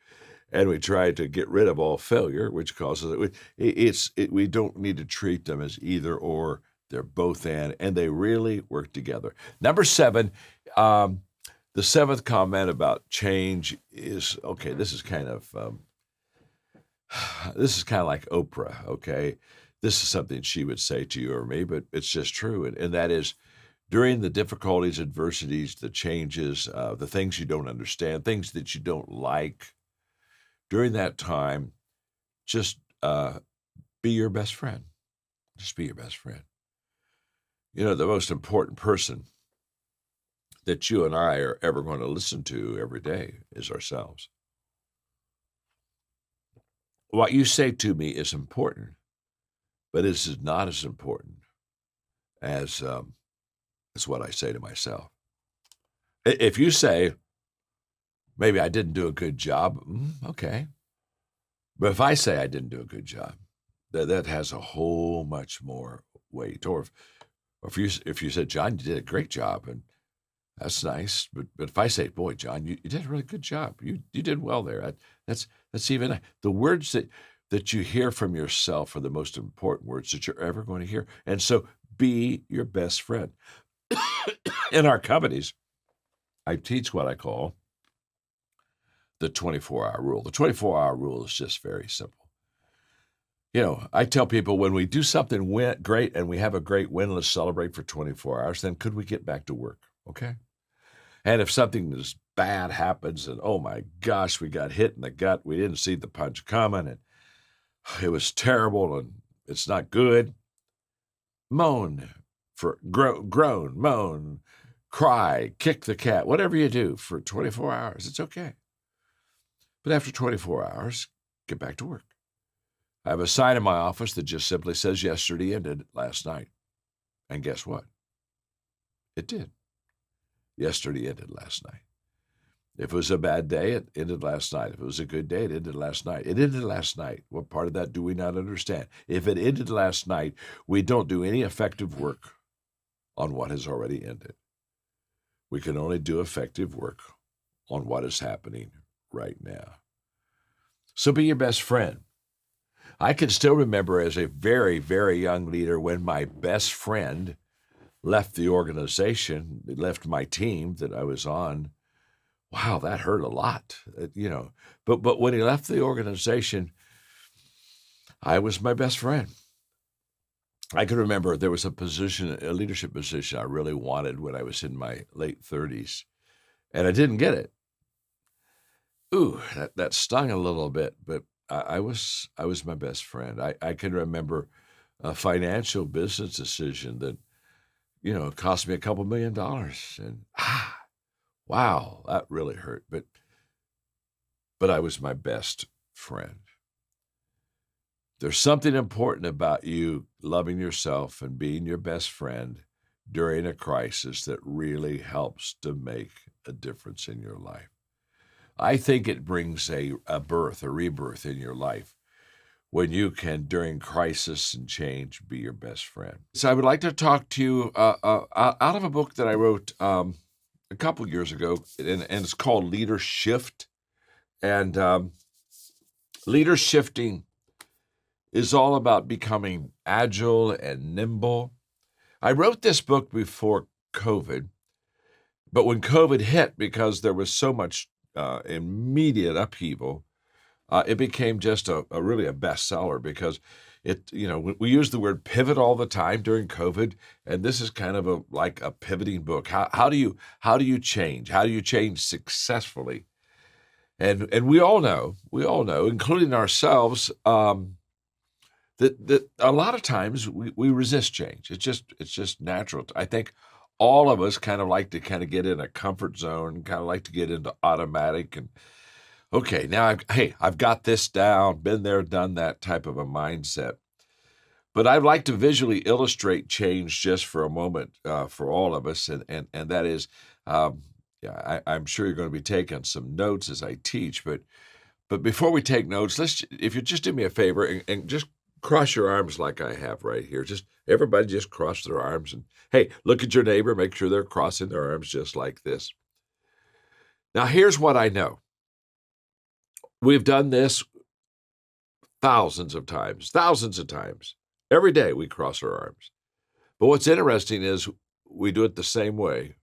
and we try to get rid of all failure, which causes we don't need to treat them as either or. They're both and they really work together. Number 7, the 7th comment about change is okay. This is kind of like Oprah. Okay, this is something she would say to you or me, but it's just true, and that is, during the difficulties, adversities, the changes, the things you don't understand, things that you don't like, during that time, just be your best friend. Just be your best friend. The most important person that you and I are ever going to listen to every day is ourselves. What you say to me is important, but it is not as important as what I say to myself. If you say, maybe I didn't do a good job, okay. But if I say I didn't do a good job, that has a whole much more weight. Or if you said, John, you did a great job, and that's nice. But if I say, boy, John, you did a really good job. You did well there. That's even the words that you hear from yourself are the most important words that you're ever going to hear. And so be your best friend. In our companies, I teach what I call the 24-hour rule. The 24-hour rule is just very simple. I tell people when we do something great and we have a great win, let's celebrate for 24 hours. Then could we get back to work? Okay. And if something is bad happens and, oh my gosh, we got hit in the gut, we didn't see the punch coming, and it was terrible and it's not good, moan, groan, moan, cry, kick the cat, whatever you do for 24 hours, it's okay. But after 24 hours, get back to work. I have a sign in my office that just simply says yesterday ended last night. And guess what? It did. Yesterday ended last night. If it was a bad day, it ended last night. If it was a good day, it ended last night. It ended last night. What part of that do we not understand? If it ended last night, we don't do any effective work on what has already ended. We can only do effective work on what is happening right now. So be your best friend. I can still remember as a very, very young leader when my best friend left the organization, left my team that I was on. Wow, that hurt a lot, But when he left the organization, I was my best friend. I can remember there was a leadership position I really wanted when I was in my late 30s, and I didn't get it. Ooh, that stung a little bit, but I was my best friend. I can remember a financial business decision that it cost me a couple $1 million. And wow, that really hurt. But I was my best friend. There's something important about you loving yourself and being your best friend during a crisis that really helps to make a difference in your life. I think it brings a rebirth in your life when you can, during crisis and change, be your best friend. So I would like to talk to you out of a book that I wrote a couple years ago, and it's called Leader Shift. And leader shifting is all about becoming agile and nimble. I wrote this book before COVID, but when COVID hit, because there was so much immediate upheaval, it became just really a bestseller because we use the word pivot all the time during COVID, and this is kind of like a pivoting book. How do you change? How do you change successfully? And we all know, including ourselves, that a lot of times we resist change. It's just natural. I think all of us kind of like to get in a comfort zone, kind of like to get into automatic and, okay, now I've got this down, been there, done that type of a mindset. But I'd like to visually illustrate change just for a moment for all of us, and that is, I'm sure you're going to be taking some notes as I teach. But before we take notes, if you just do me a favor and just cross your arms like I have right here. Everybody just cross their arms, and hey, look at your neighbor, make sure they're crossing their arms just like this. Now, here's what I know. We've done this thousands of times. Every day we cross our arms. But what's interesting is we do it the same way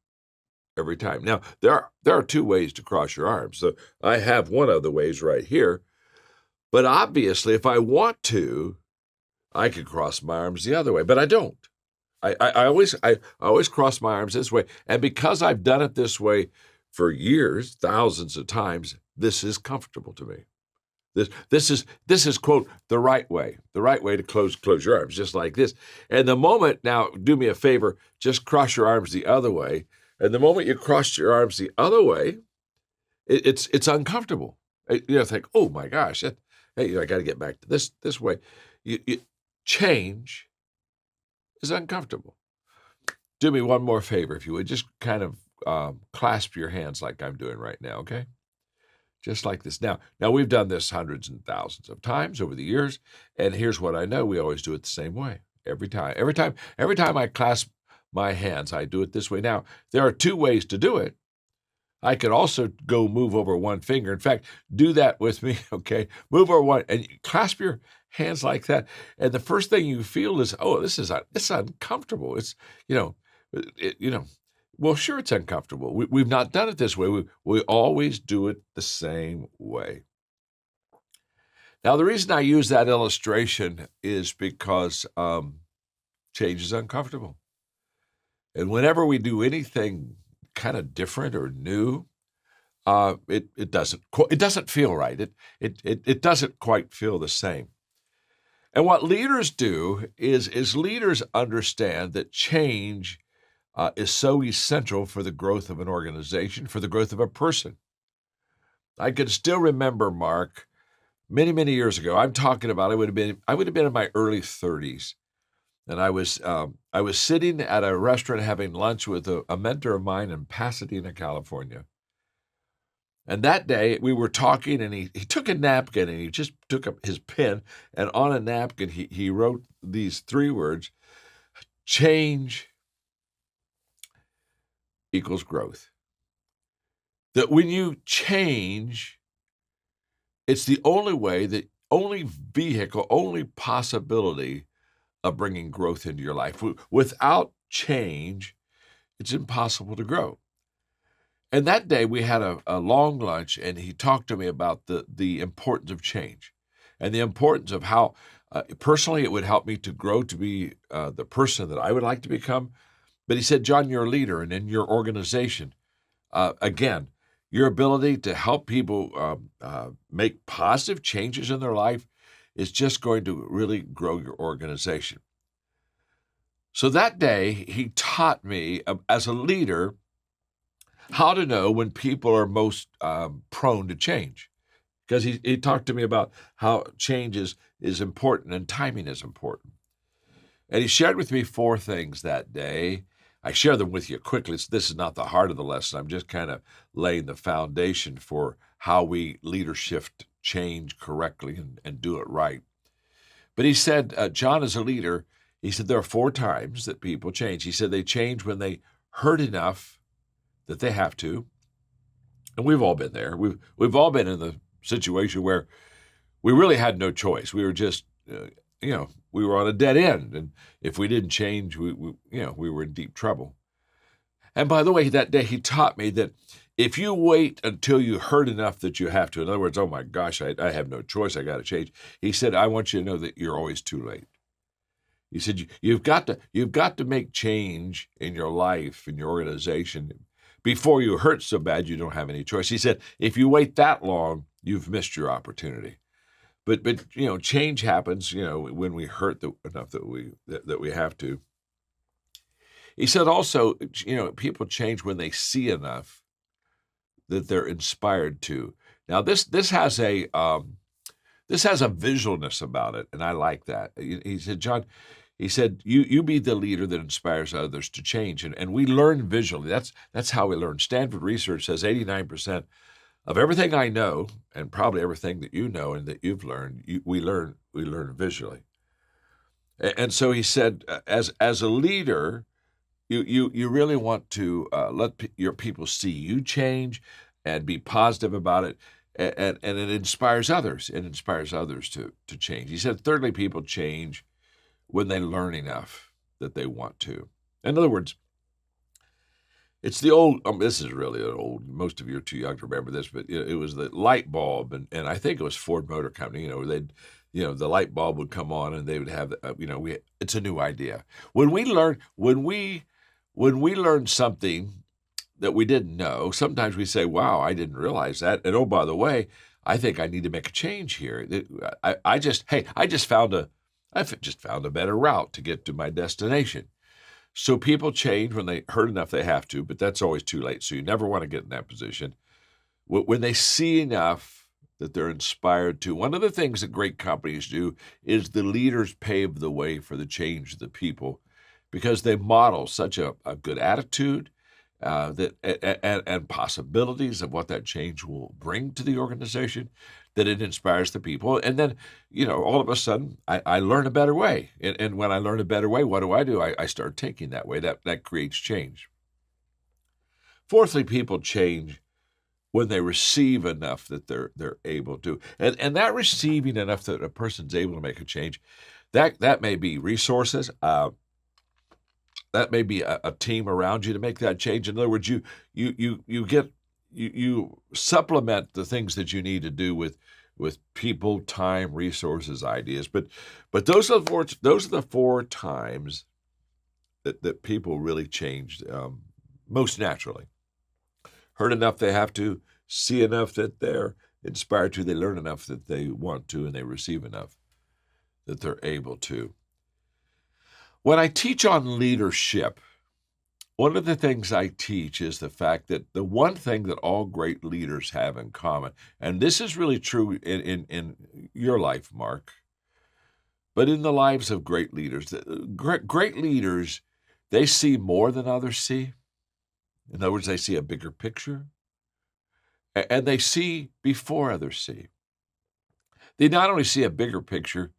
every time. Now, there are two ways to cross your arms. So I have one of the ways right here. But obviously, if I want to, I could cross my arms the other way, but I don't. I always cross my arms this way. And because I've done it this way for years, thousands of times, this is comfortable to me. This is quote the right way to close your arms, just like this. And the moment, now do me a favor, just cross your arms the other way. And the moment you cross your arms the other way, it's uncomfortable. Think, oh my gosh, hey, I got to get back to this way. Change is uncomfortable. Do me one more favor, if you would. Just kind of clasp your hands like I'm doing right now, okay? Just like this. Now we've done this hundreds and thousands of times over the years, and here's what I know: we always do it the same way every time. Every time I clasp my hands, I do it this way. Now there are two ways to do it. I could also go move over one finger. In fact, do that with me, okay? Move over one, and clasp your hands like that. And the first thing you feel is, oh, this is uncomfortable. It's, well, sure, it's uncomfortable. We've not done it this way. We always do it the same way. Now, the reason I use that illustration is because change is uncomfortable. And whenever we do anything kind of different or new, it doesn't feel right. It doesn't quite feel the same. And what leaders do is leaders understand that change is so essential for the growth of an organization, for the growth of a person. I can still remember, Mark, many, many years ago. I'm talking about I would have been in my early 30s, and I was sitting at a restaurant having lunch with a mentor of mine in Pasadena, California. And that day we were talking, and he took a napkin and he just took up his pen, and on a napkin he wrote these 3 words: change equals growth. That when you change, it's the only way, the only vehicle, only possibility of bringing growth into your life. Without change, it's impossible to grow. And that day we had a long lunch, and he talked to me about the importance of change and the importance of how personally it would help me to grow to be the person that I would like to become. But he said, John, you're a leader, and in your organization, again, your ability to help people make positive changes in their life is just going to really grow your organization. So that day, he taught me as a leader how to know when people are most prone to change. Because he talked to me about how change is important and timing is important. And he shared with me 4 things that day. I share them with you quickly. This is not the heart of the lesson. I'm just kind of laying the foundation for how we leadership change correctly and do it right. But he said, John, as a leader, he said there are 4 times that people change. He said they change when they hurt enough that they have to. And we've all been there. We've all been in the situation where we really had no choice. We were just, we were on a dead end. And if we didn't change, we were in deep trouble. And by the way, that day he taught me that if you wait until you hurt enough that you have to, in other words, oh my gosh, I have no choice, I got to change. He said, I want you to know that you're always too late. He said, you've got to make change in your life, in your organization, before you hurt so bad you don't have any choice. He said, if you wait that long, you've missed your opportunity. But change happens, when we hurt enough that we have to. He said also, people change when they see enough that they're inspired to. Now this has a visualness about it, and I like that. He said, John, he said, you be the leader that inspires others to change. And we learn visually. That's how we learn. Stanford research says 89% of everything I know, and probably everything that you know and that you've learned, we learn visually. And so he said, as a leader, you really want to let your people see you change and be positive about it. And it inspires others. It inspires others to change. He said, thirdly, people change when they learn enough that they want to. In other words, it's the old, this is really old, most of you are too young to remember this, but it was the light bulb, and I think it was Ford Motor Company, the light bulb would come on and they would have, it's a new idea. When we learn something that we didn't know, sometimes we say, wow, I didn't realize that. And oh, by the way, I think I need to make a change here. I've just found a better route to get to my destination. So people change when they hurt enough they have to, but that's always too late. So you never want to get in that position. When they see enough that they're inspired to, one of the things that great companies do is the leaders pave the way for the change of the people because they model such a good attitude and possibilities of what that change will bring to the organization, that it inspires the people. And then, all of a sudden, I learn a better way. And when I learn a better way, what do? I start thinking that way. That creates change. Fourthly, people change when they receive enough that they're able to. And that receiving enough that a person's able to make a change, that may be resources, that may be a team around you to make that change. In other words, you supplement the things that you need to do with people, time, resources, ideas. But those are the 4 times that people really changed most naturally. Heard enough they have to, see enough that they're inspired to, they learn enough that they want to, and they receive enough that they're able to. When I teach on leadership, one of the things I teach is the fact that the one thing that all great leaders have in common, and this is really true in your life, Mark, but in the lives of great leaders, great leaders, they see more than others see. In other words, they see a bigger picture, and they see before others see. They not only see a bigger picture,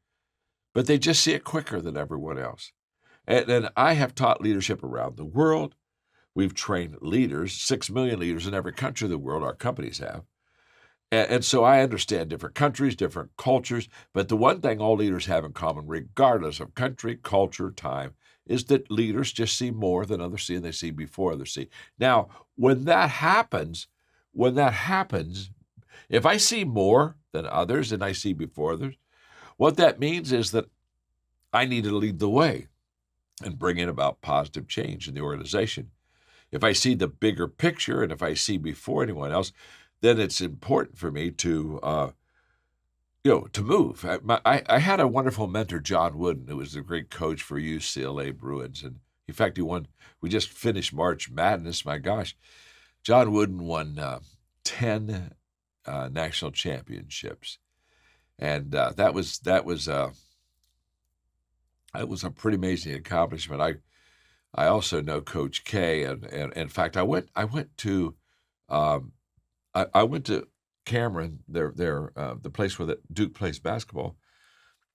but they just see it quicker than everyone else. And I have taught leadership around the world. We've trained leaders, 6 million leaders in every country of the world, our companies have. And so I understand different countries, different cultures, but the one thing all leaders have in common, regardless of country, culture, time, is that leaders just see more than others see, and they see before others see. Now, when that happens, if I see more than others and I see before others, what that means is that I need to lead the way and bring in about positive change in the organization. If I see the bigger picture and if I see before anyone else, then it's important for me to to move. I had a wonderful mentor, John Wooden, who was a great coach for UCLA Bruins. And in fact, we just finished March Madness. My gosh, John Wooden won 10 national championships. And that was a pretty amazing accomplishment. I also know Coach K, and in fact, I went to Cameron, the place where Duke plays basketball,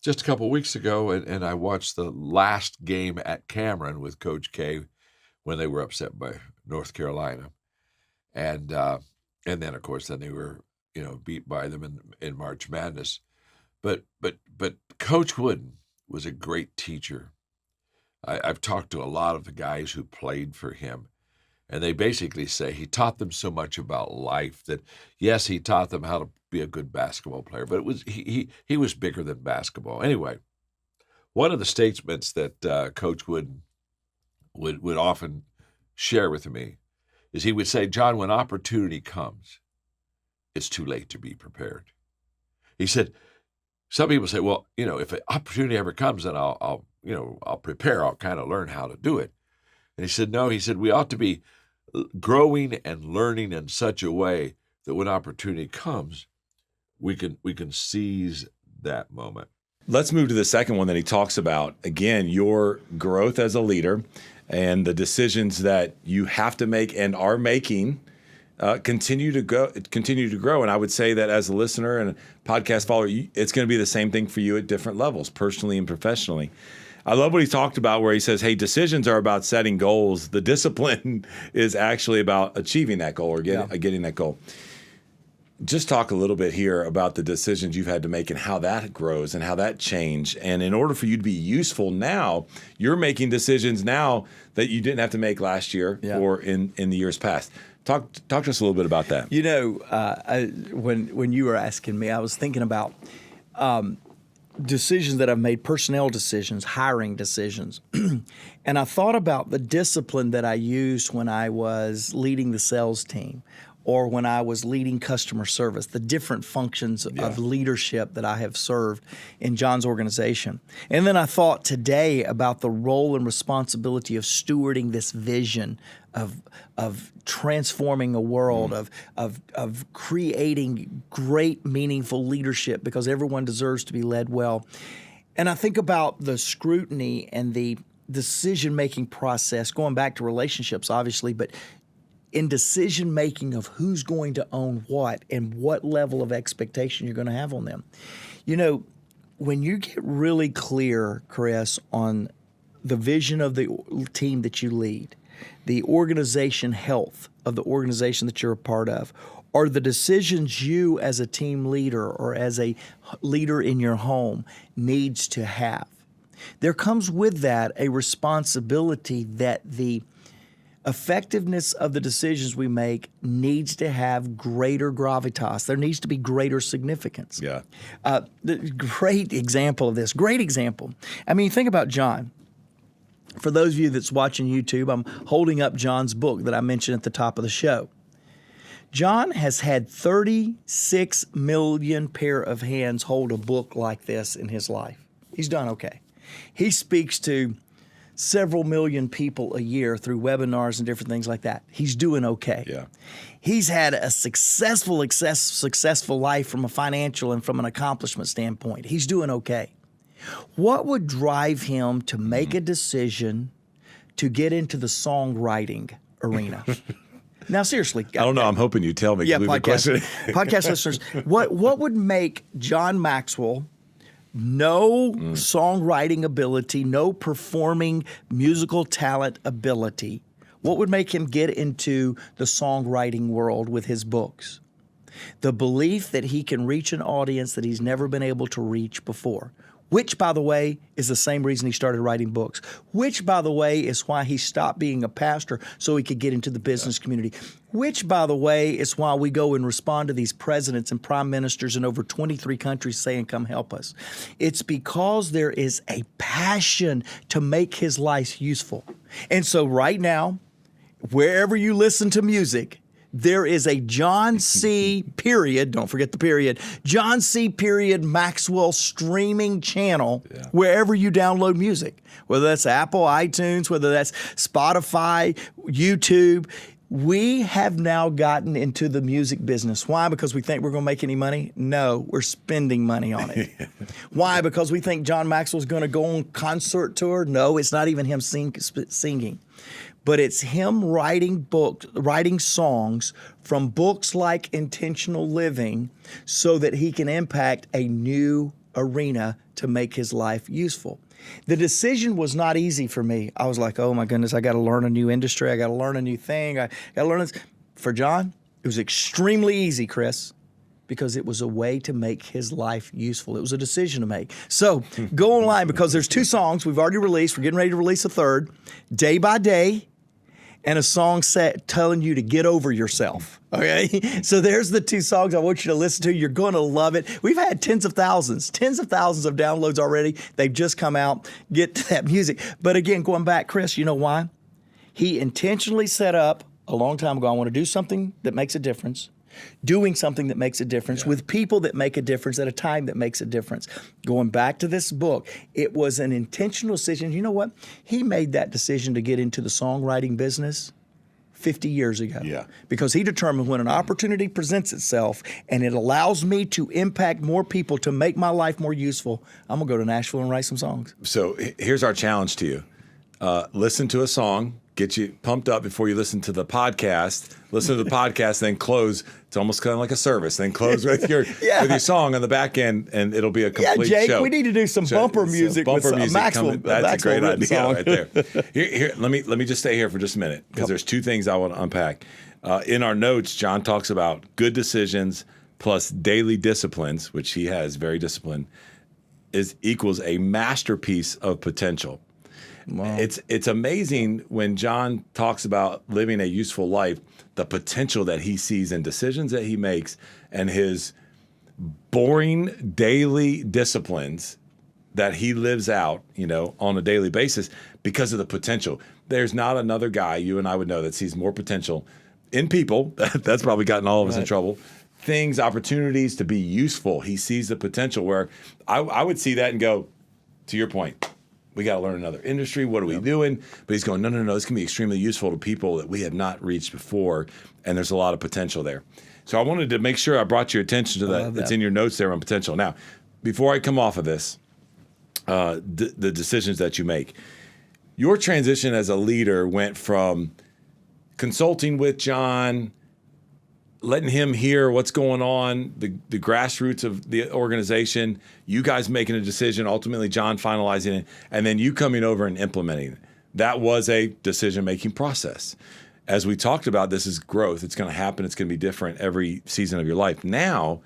just a couple of weeks ago, and I watched the last game at Cameron with Coach K when they were upset by North Carolina, and then of course they were beat by them in March Madness, but Coach Wooden was a great teacher. I've talked to a lot of the guys who played for him, and they basically say he taught them so much about life that, yes, he taught them how to be a good basketball player, but he was bigger than basketball. Anyway, one of the statements that Coach Wooden would often share with me is he would say, "John, when opportunity comes, it's too late to be prepared." He said, some people say, well, if an opportunity ever comes, then I'll prepare. I'll kind of learn how to do it. And he said, no, we ought to be growing and learning in such a way that when opportunity comes, we can seize that moment. Let's move to the second one that he talks about. Again, your growth as a leader and the decisions that you have to make and are making continue to grow. And I would say that as a listener and a podcast follower, it's going to be the same thing for you at different levels, personally and professionally. I love what he talked about where he says, hey, decisions are about setting goals. The discipline is actually about achieving that goal or getting that goal. Just talk a little bit here about the decisions you've had to make and how that grows and how that changed. And in order for you to be useful now, you're making decisions now that you didn't have to make last year or in the years past. Talk to us a little bit about that. When you were asking me, I was thinking about decisions that I've made, personnel decisions, hiring decisions. And I thought about the discipline that I used when I was leading the sales team or when I was leading customer service, the different functions of leadership that I have served in John's organization. And then I thought today about the role and responsibility of stewarding this vision of transforming a world, of creating great, meaningful leadership because everyone deserves to be led well. And I think about the scrutiny and the decision-making process, going back to relationships, obviously, but in decision-making of who's going to own what and what level of expectation you're going to have on them. When you get really clear, Chris, on the vision of the team that you lead, the organization health of the organization that you're a part of, or the decisions you as a team leader or as a leader in your home needs to have, there comes with that a responsibility that the effectiveness of the decisions we make needs to have greater gravitas. There needs to be greater significance. Yeah. The great example of this, great example. I mean, think about John. For those of you that's watching YouTube, I'm holding up John's book that I mentioned at the top of the show. John has had 36 million pair of hands hold a book like this in his life. He's done okay. He speaks to several million people a year through webinars and different things like that. He's doing okay. Yeah. He's had a successful life from a financial and from an accomplishment standpoint. He's doing okay. What would drive him to make a decision to get into the songwriting arena? Now, seriously. I don't know. I'm hoping you tell me. Yeah, podcast listeners. What would make John Maxwell no songwriting ability, no performing musical talent ability? What would make him get into the songwriting world with his books? The belief that he can reach an audience that he's never been able to reach before. Which, by the way, is the same reason he started writing books. Which, by the way, is why he stopped being a pastor so he could get into the business community. Which, by the way, is why we go and respond to these presidents and prime ministers in over 23 countries saying, come help us. It's because there is a passion to make his life useful. And so right now, wherever you listen to music, there is a John C. period, don't forget the period, John C. period Maxwell streaming channel wherever you download music, whether that's Apple, iTunes, whether that's Spotify, YouTube. We have now gotten into the music business. Why? Because we think we're going to make any money? No, we're spending money on it. Why? Because we think John Maxwell's going to go on concert tour? No, it's not even him singing. But it's him writing songs from books like Intentional Living so that he can impact a new arena to make his life useful. The decision was not easy for me. I was like, oh my goodness, I got to learn a new industry. I got to learn a new thing. I got to learn this. For John, it was extremely easy, Chris, because it was a way to make his life useful. It was a decision to make. So go online, because there's 2 songs we've already released. We're getting ready to release a third, Day by Day, and a song set telling you to get over yourself. Okay? So there's the 2 songs I want you to listen to. You're going to love it. We've had tens of thousands of downloads already. They've just come out. Get to that music. But again, going back, Chris, you know why? He intentionally set up a long time ago, I want to do something that makes a difference. Doing something that makes a difference with people that make a difference at a time that makes a difference. Going back to this book, it was an intentional decision. You know what? He made that decision to get into the songwriting business 50 years ago. Yeah. Because he determined when an opportunity presents itself and it allows me to impact more people, to make my life more useful, I'm going to go to Nashville and write some songs. So here's our challenge to you. Listen to a song, get you pumped up before you listen to the podcast. Listen to the podcast, then close. It's almost kind of like a service. Then close with your song on the back end, and it'll be a complete Jake, show. we need to do some bumper music with Maxwell. That's a great idea song. right there. Here, let me just stay here for just a minute, because there's 2 things I want to unpack. In our notes, John talks about good decisions plus daily disciplines, which he has, very disciplined, equals a masterpiece of potential. Wow. It's amazing when John talks about living a useful life, the potential that he sees in decisions that he makes and his boring daily disciplines that he lives out, on a daily basis because of the potential. There's not another guy, you and I would know, that sees more potential in people. That's probably gotten all of us in trouble. Things, opportunities to be useful. He sees the potential where I would see that and go, to your point, we got to learn another industry. What are we doing? But he's going, no. This can be extremely useful to people that we have not reached before, and there's a lot of potential there. So I wanted to make sure I brought your attention to that. It's in your notes there on potential. Now, before I come off of this, the decisions that you make, your transition as a leader went from consulting with John, letting him hear what's going on, the grassroots of the organization, you guys making a decision, ultimately John finalizing it, and then you coming over and implementing it. That was a decision-making process. As we talked about, this is growth. It's going to happen. It's going to be different every season of your life. Now,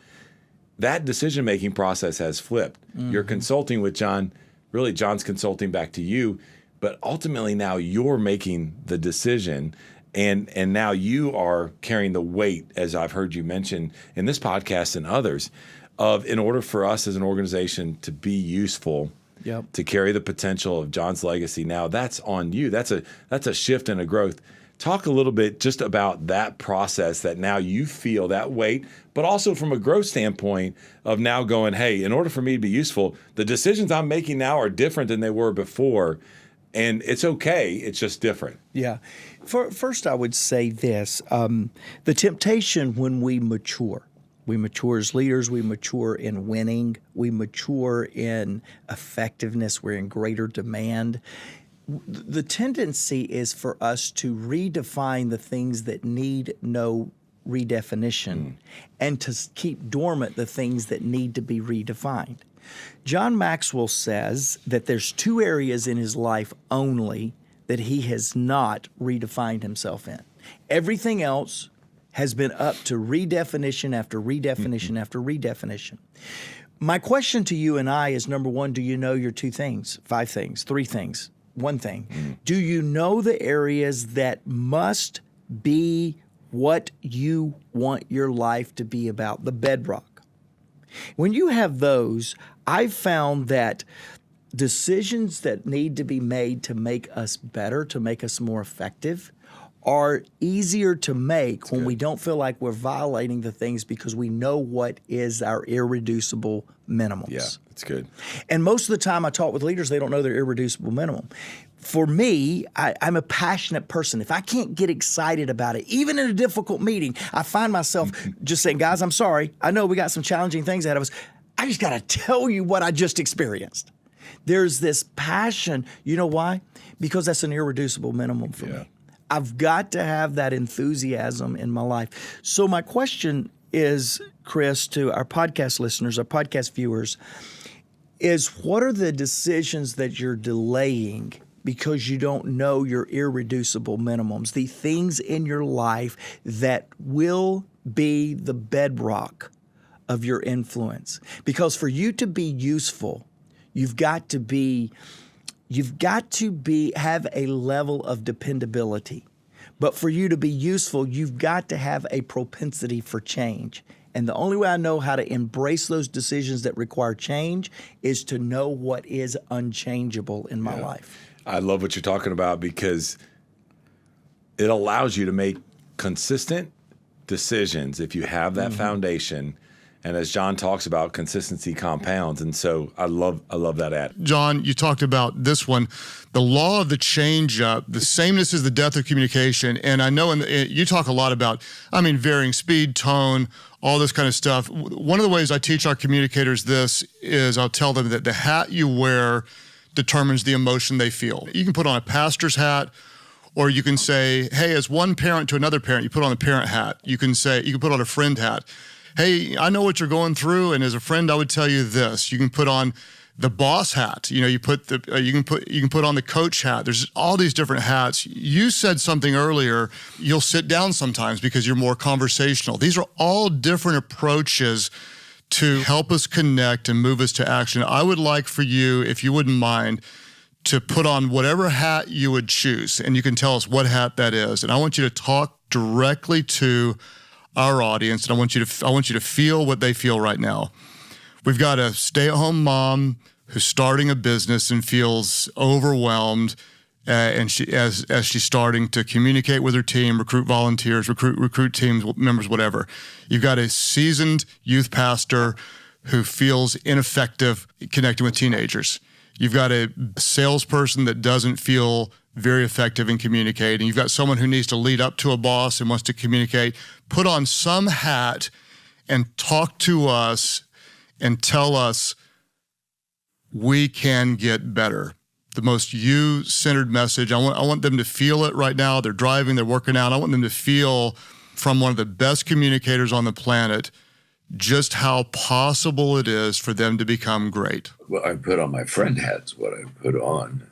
that decision-making process has flipped. Mm-hmm. You're consulting with John. Really, John's consulting back to you. But ultimately, now you're making the decision. And now you are carrying the weight, as I've heard you mention in this podcast and others, of in order for us as an organization to be useful, to carry the potential of John's legacy. Now that's on you. That's a shift and a growth. Talk a little bit just about that process, that now you feel that weight, but also from a growth standpoint of now going, hey, in order for me to be useful, the decisions I'm making now are different than they were before. And it's okay. It's just different. Yeah. First, I would say this. The temptation when we mature as leaders, we mature in winning, we mature in effectiveness, we're in greater demand. The tendency is for us to redefine the things that need no redefinition and to keep dormant the things that need to be redefined. John Maxwell says that there's 2 areas in his life only that he has not redefined himself in. Everything else has been up to redefinition after redefinition after redefinition. My question to you and I is, number 1, do you know your 2 things, 5 things, 3 things, 1 thing? Do you know the areas that must be what you want your life to be about, the bedrock? When you have those, I've found that decisions that need to be made to make us better, to make us more effective, are easier to make when we don't feel like we're violating the things because we know what is our irreducible minimums. Yeah, that's good. And most of the time I talk with leaders, they don't know their irreducible minimum. For me, I'm a passionate person. If I can't get excited about it, even in a difficult meeting, I find myself just saying, guys, I'm sorry. I know we got some challenging things ahead of us. I just got to tell you what I just experienced. There's this passion. You know why? Because that's an irreducible minimum for me. I've got to have that enthusiasm in my life. So my question is, Chris, to our podcast listeners, our podcast viewers, is what are the decisions that you're delaying because you don't know your irreducible minimums, the things in your life that will be the bedrock of your influence? Because for you to be useful, you've got to have a level of dependability. But for you to be useful, you've got to have a propensity for change. And the only way I know how to embrace those decisions that require change is to know what is unchangeable in my life. I love what you're talking about because it allows you to make consistent decisions if you have that foundation. And as John talks about, consistency compounds. And so I love that ad. John, you talked about this one, the law of the change up, the sameness is the death of communication. And I know you talk a lot about, varying speed, tone, all this kind of stuff. One of the ways I teach our communicators this is I'll tell them that the hat you wear determines the emotion they feel. You can put on a pastor's hat, or you can say, hey, as one parent to another parent, you put on the parent hat. You can put on a friend hat. Hey, I know what you're going through, and as a friend, I would tell you this. You can put on the boss hat. You can put on the coach hat. There's all these different hats. You said something earlier. You'll sit down sometimes because you're more conversational. These are all different approaches to help us connect and move us to action. I would like for you, if you wouldn't mind, to put on whatever hat you would choose, and you can tell us what hat that is. And I want you to talk directly to our audience, and I want you to feel what they feel right now. We've got a stay-at-home mom who's starting a business and feels overwhelmed, and as she's starting to communicate with her team, recruit volunteers, recruit team members, whatever. You've got a seasoned youth pastor who feels ineffective connecting with teenagers. You've got a salesperson that doesn't feel very effective in communicating. You've got someone who needs to lead up to a boss and wants to communicate. Put on some hat and talk to us and tell us we can get better. The most you-centered message. I want them to feel it right now. They're driving, they're working out. I want them to feel from one of the best communicators on the planet just how possible it is for them to become great. Well, I put on my friend hats, what I put on.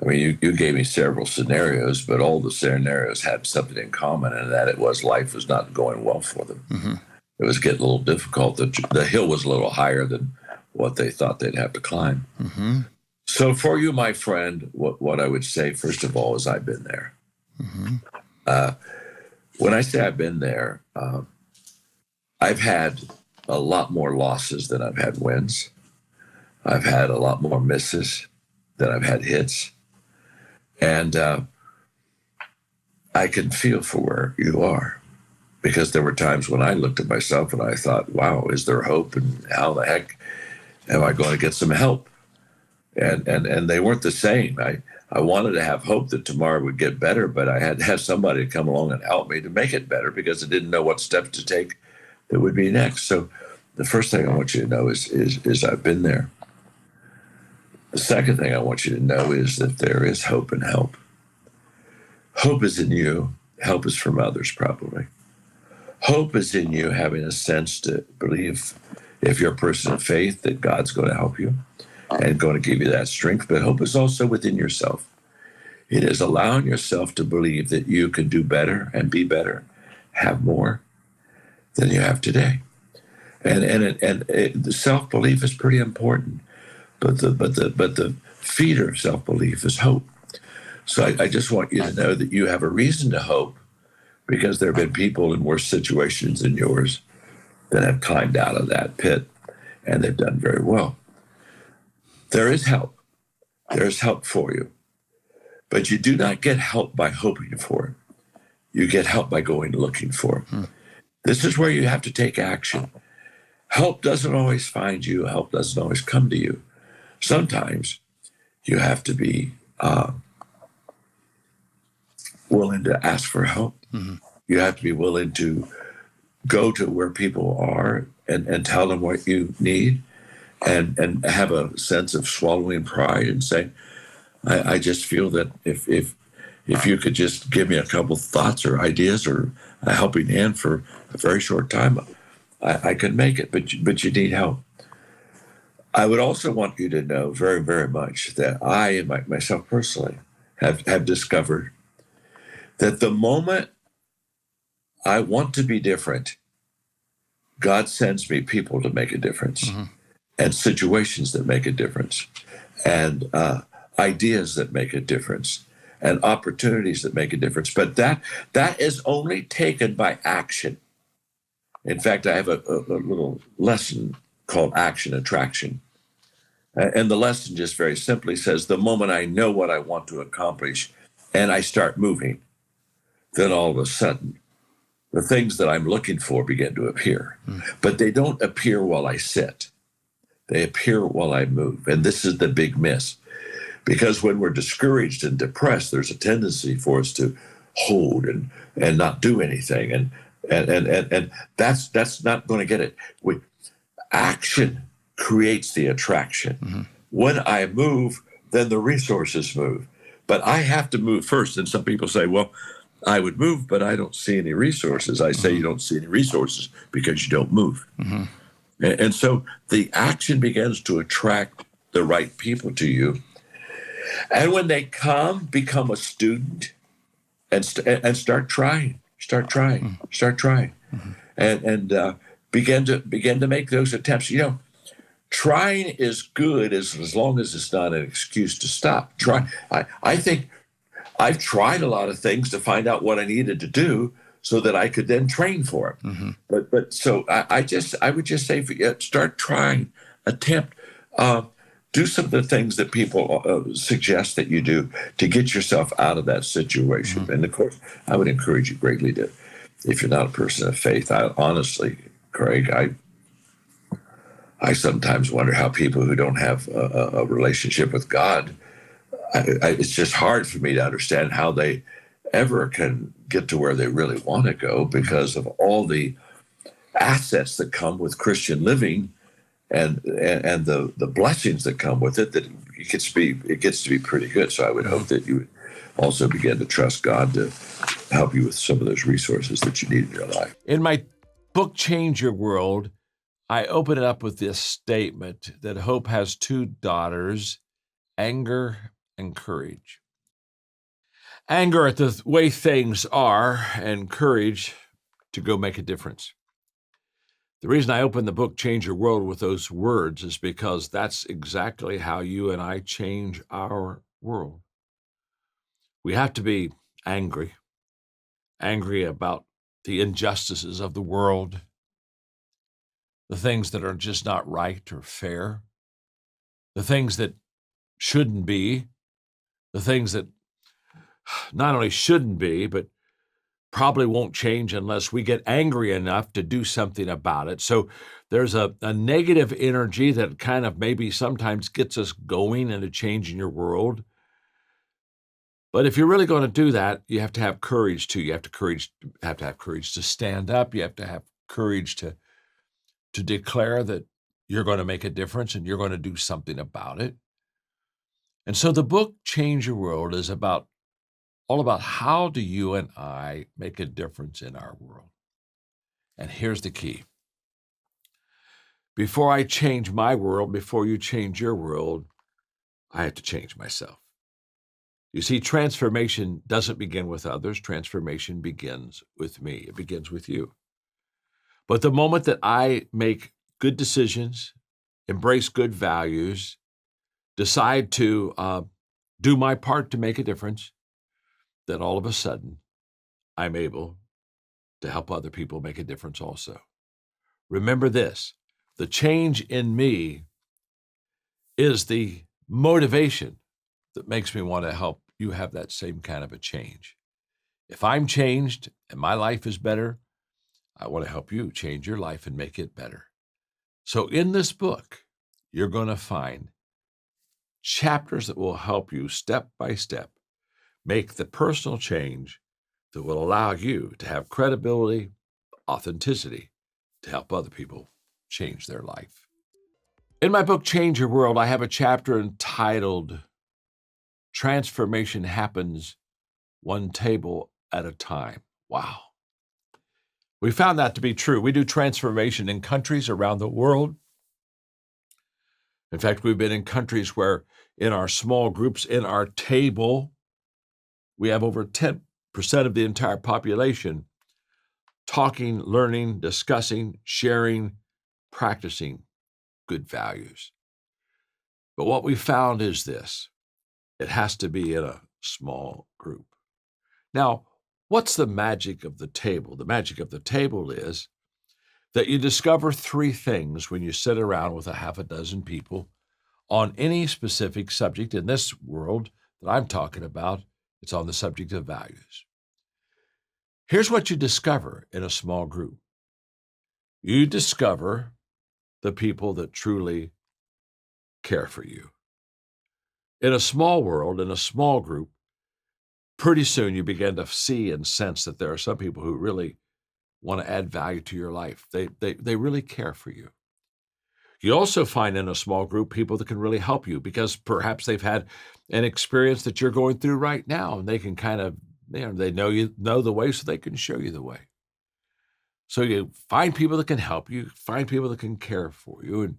You gave me several scenarios, but all the scenarios had something in common, and that life was not going well for them. Mm-hmm. It was getting a little difficult. The hill was a little higher than what they thought they'd have to climb. Mm-hmm. So for you, my friend, what I would say, first of all, is I've been there. Mm-hmm. When I say I've been there, I've had a lot more losses than I've had wins. I've had a lot more misses than I've had hits. And I can feel for where you are, because there were times when I looked at myself and I thought, wow, is there hope? And how the heck am I going to get some help? And they weren't the same. I wanted to have hope that tomorrow would get better, but I had to have somebody come along and help me to make it better, because I didn't know what steps to take that would be next. So the first thing I want you to know is I've been there. The second thing I want you to know is that there is hope and help. Hope is in you. Help is from others, probably. Hope is in you having a sense to believe, if you're a person of faith, that God's going to help you and going to give you that strength. But hope is also within yourself. It is allowing yourself to believe that you can do better and be better, have more than you have today. And the self-belief is pretty important. But the feeder of self-belief is hope. So I just want you to know that you have a reason to hope, because there have been people in worse situations than yours that have climbed out of that pit, and they've done very well. There is help. There's help for you. But you do not get help by hoping for it. You get help by going looking for it. This is where you have to take action. Help doesn't always find you. Help doesn't always come to you. Sometimes you have to be willing to ask for help. You have to be willing to go to where people are and tell them what you need, and have a sense of swallowing pride and saying, I just feel that if you could just give me a couple thoughts or ideas or a helping hand for a very short time, I could make it, but you need help. I would also want you to know very, very much that I and myself personally have discovered that the moment I want to be different, God sends me people to make a difference, and situations that make a difference, and ideas that make a difference, and opportunities that make a difference. But that is only taken by action. In fact, I have a little lesson called Action Attraction. And the lesson just very simply says, the moment I know what I want to accomplish and I start moving, then all of a sudden, the things that I'm looking for begin to appear. But they don't appear while I sit. They appear while I move. And this is the big miss. Because when we're discouraged and depressed, there's a tendency for us to hold and not do anything. And that's not going to get it. Action creates the attraction. When I move, then the resources move. But I have to move first. And some people say, well, I would move, but I don't see any resources. I say you don't see any resources because you don't move. And so the action begins to attract the right people to you. And when they come, become a student and start trying, and begin to make those attempts. You know, trying is good as long as it's not an excuse to stop. I think I've tried a lot of things to find out what I needed to do so that I could then train for it. But so I would just say, start trying, attempt, do some of the things that people suggest that you do to get yourself out of that situation. And of course, I would encourage you greatly to, if you're not a person of faith, honestly, Craig, I sometimes wonder how people who don't have a relationship with God, it's just hard for me to understand how they ever can get to where they really want to go because of all the assets that come with Christian living and the blessings that come with it. That it gets to be pretty good. So I would hope that you would also begin to trust God to help you with some of those resources that you need in your life. In my book, Change Your World, I open it up with this statement that hope has two daughters, anger and courage. Anger at the way things are, and courage to go make a difference. The reason I open the book, Change Your World, with those words is because that's exactly how you and I change our world. We have to be angry about the injustices of the world, the things that are just not right or fair, the things that shouldn't be, the things that not only shouldn't be, but probably won't change unless we get angry enough to do something about it. So there's a negative energy that kind of maybe sometimes gets us going into changing your world. But if you're really going to do that, you have to have courage too. You have to have courage to stand up. You have to have courage to declare that you're going to make a difference and you're going to do something about it. And so the book, Change Your World, is all about how do you and I make a difference in our world. And here's the key. Before I change my world, before you change your world, I have to change myself. You see, transformation doesn't begin with others. Transformation begins with me. It begins with you. But the moment that I make good decisions, embrace good values, decide to do my part to make a difference, then all of a sudden, I'm able to help other people make a difference also. Remember this, the change in me is the motivation that makes me want to help you have that same kind of a change. If I'm changed and my life is better, I want to help you change your life and make it better. So in this book, you're going to find chapters that will help you step by step make the personal change that will allow you to have credibility, authenticity to help other people change their life. In my book, Change Your World, I have a chapter entitled Transformation Happens One Table at a Time. Wow. We found that to be true. We do transformation in countries around the world. In fact, we've been in countries where in our small groups, in our table, we have over 10% of the entire population talking, learning, discussing, sharing, practicing good values. But what we found is this: it has to be in a small group. Now, what's the magic of the table? The magic of the table is that you discover three things when you sit around with a half a dozen people on any specific subject. In this world that I'm talking about, it's on the subject of values. Here's what you discover in a small group. You discover the people that truly care for you. In a small world, in a small group, pretty soon you begin to see and sense that there are some people who really want to add value to your life. They really care for you. You also find in a small group people that can really help you because perhaps they've had an experience that you're going through right now, and they can kind of, they know the way, so they can show you the way. So you find people that can help you, find people that can care for you, and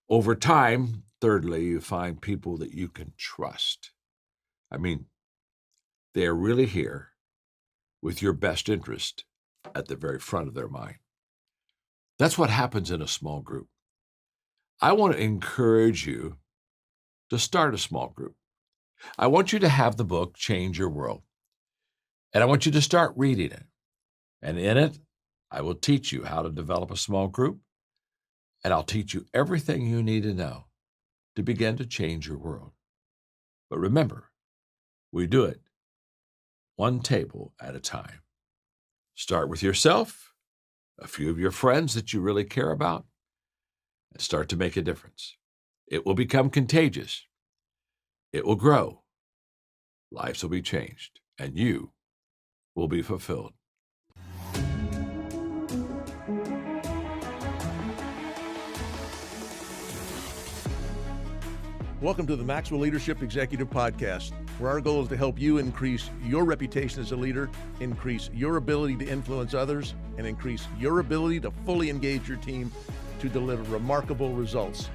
over time, thirdly, you find people that you can trust. I mean, they're really here with your best interest at the very front of their mind. That's what happens in a small group. I want to encourage you to start a small group. I want you to have the book, Change Your World, and I want you to start reading it. And in it, I will teach you how to develop a small group, and I'll teach you everything you need to know to begin to change your world. But remember, we do it one table at a time. Start with yourself, a few of your friends that you really care about, and start to make a difference. It will become contagious. It will grow. Lives will be changed, and you will be fulfilled. Welcome to the Maxwell Leadership Executive Podcast, where our goal is to help you increase your reputation as a leader, increase your ability to influence others, and increase your ability to fully engage your team to deliver remarkable results.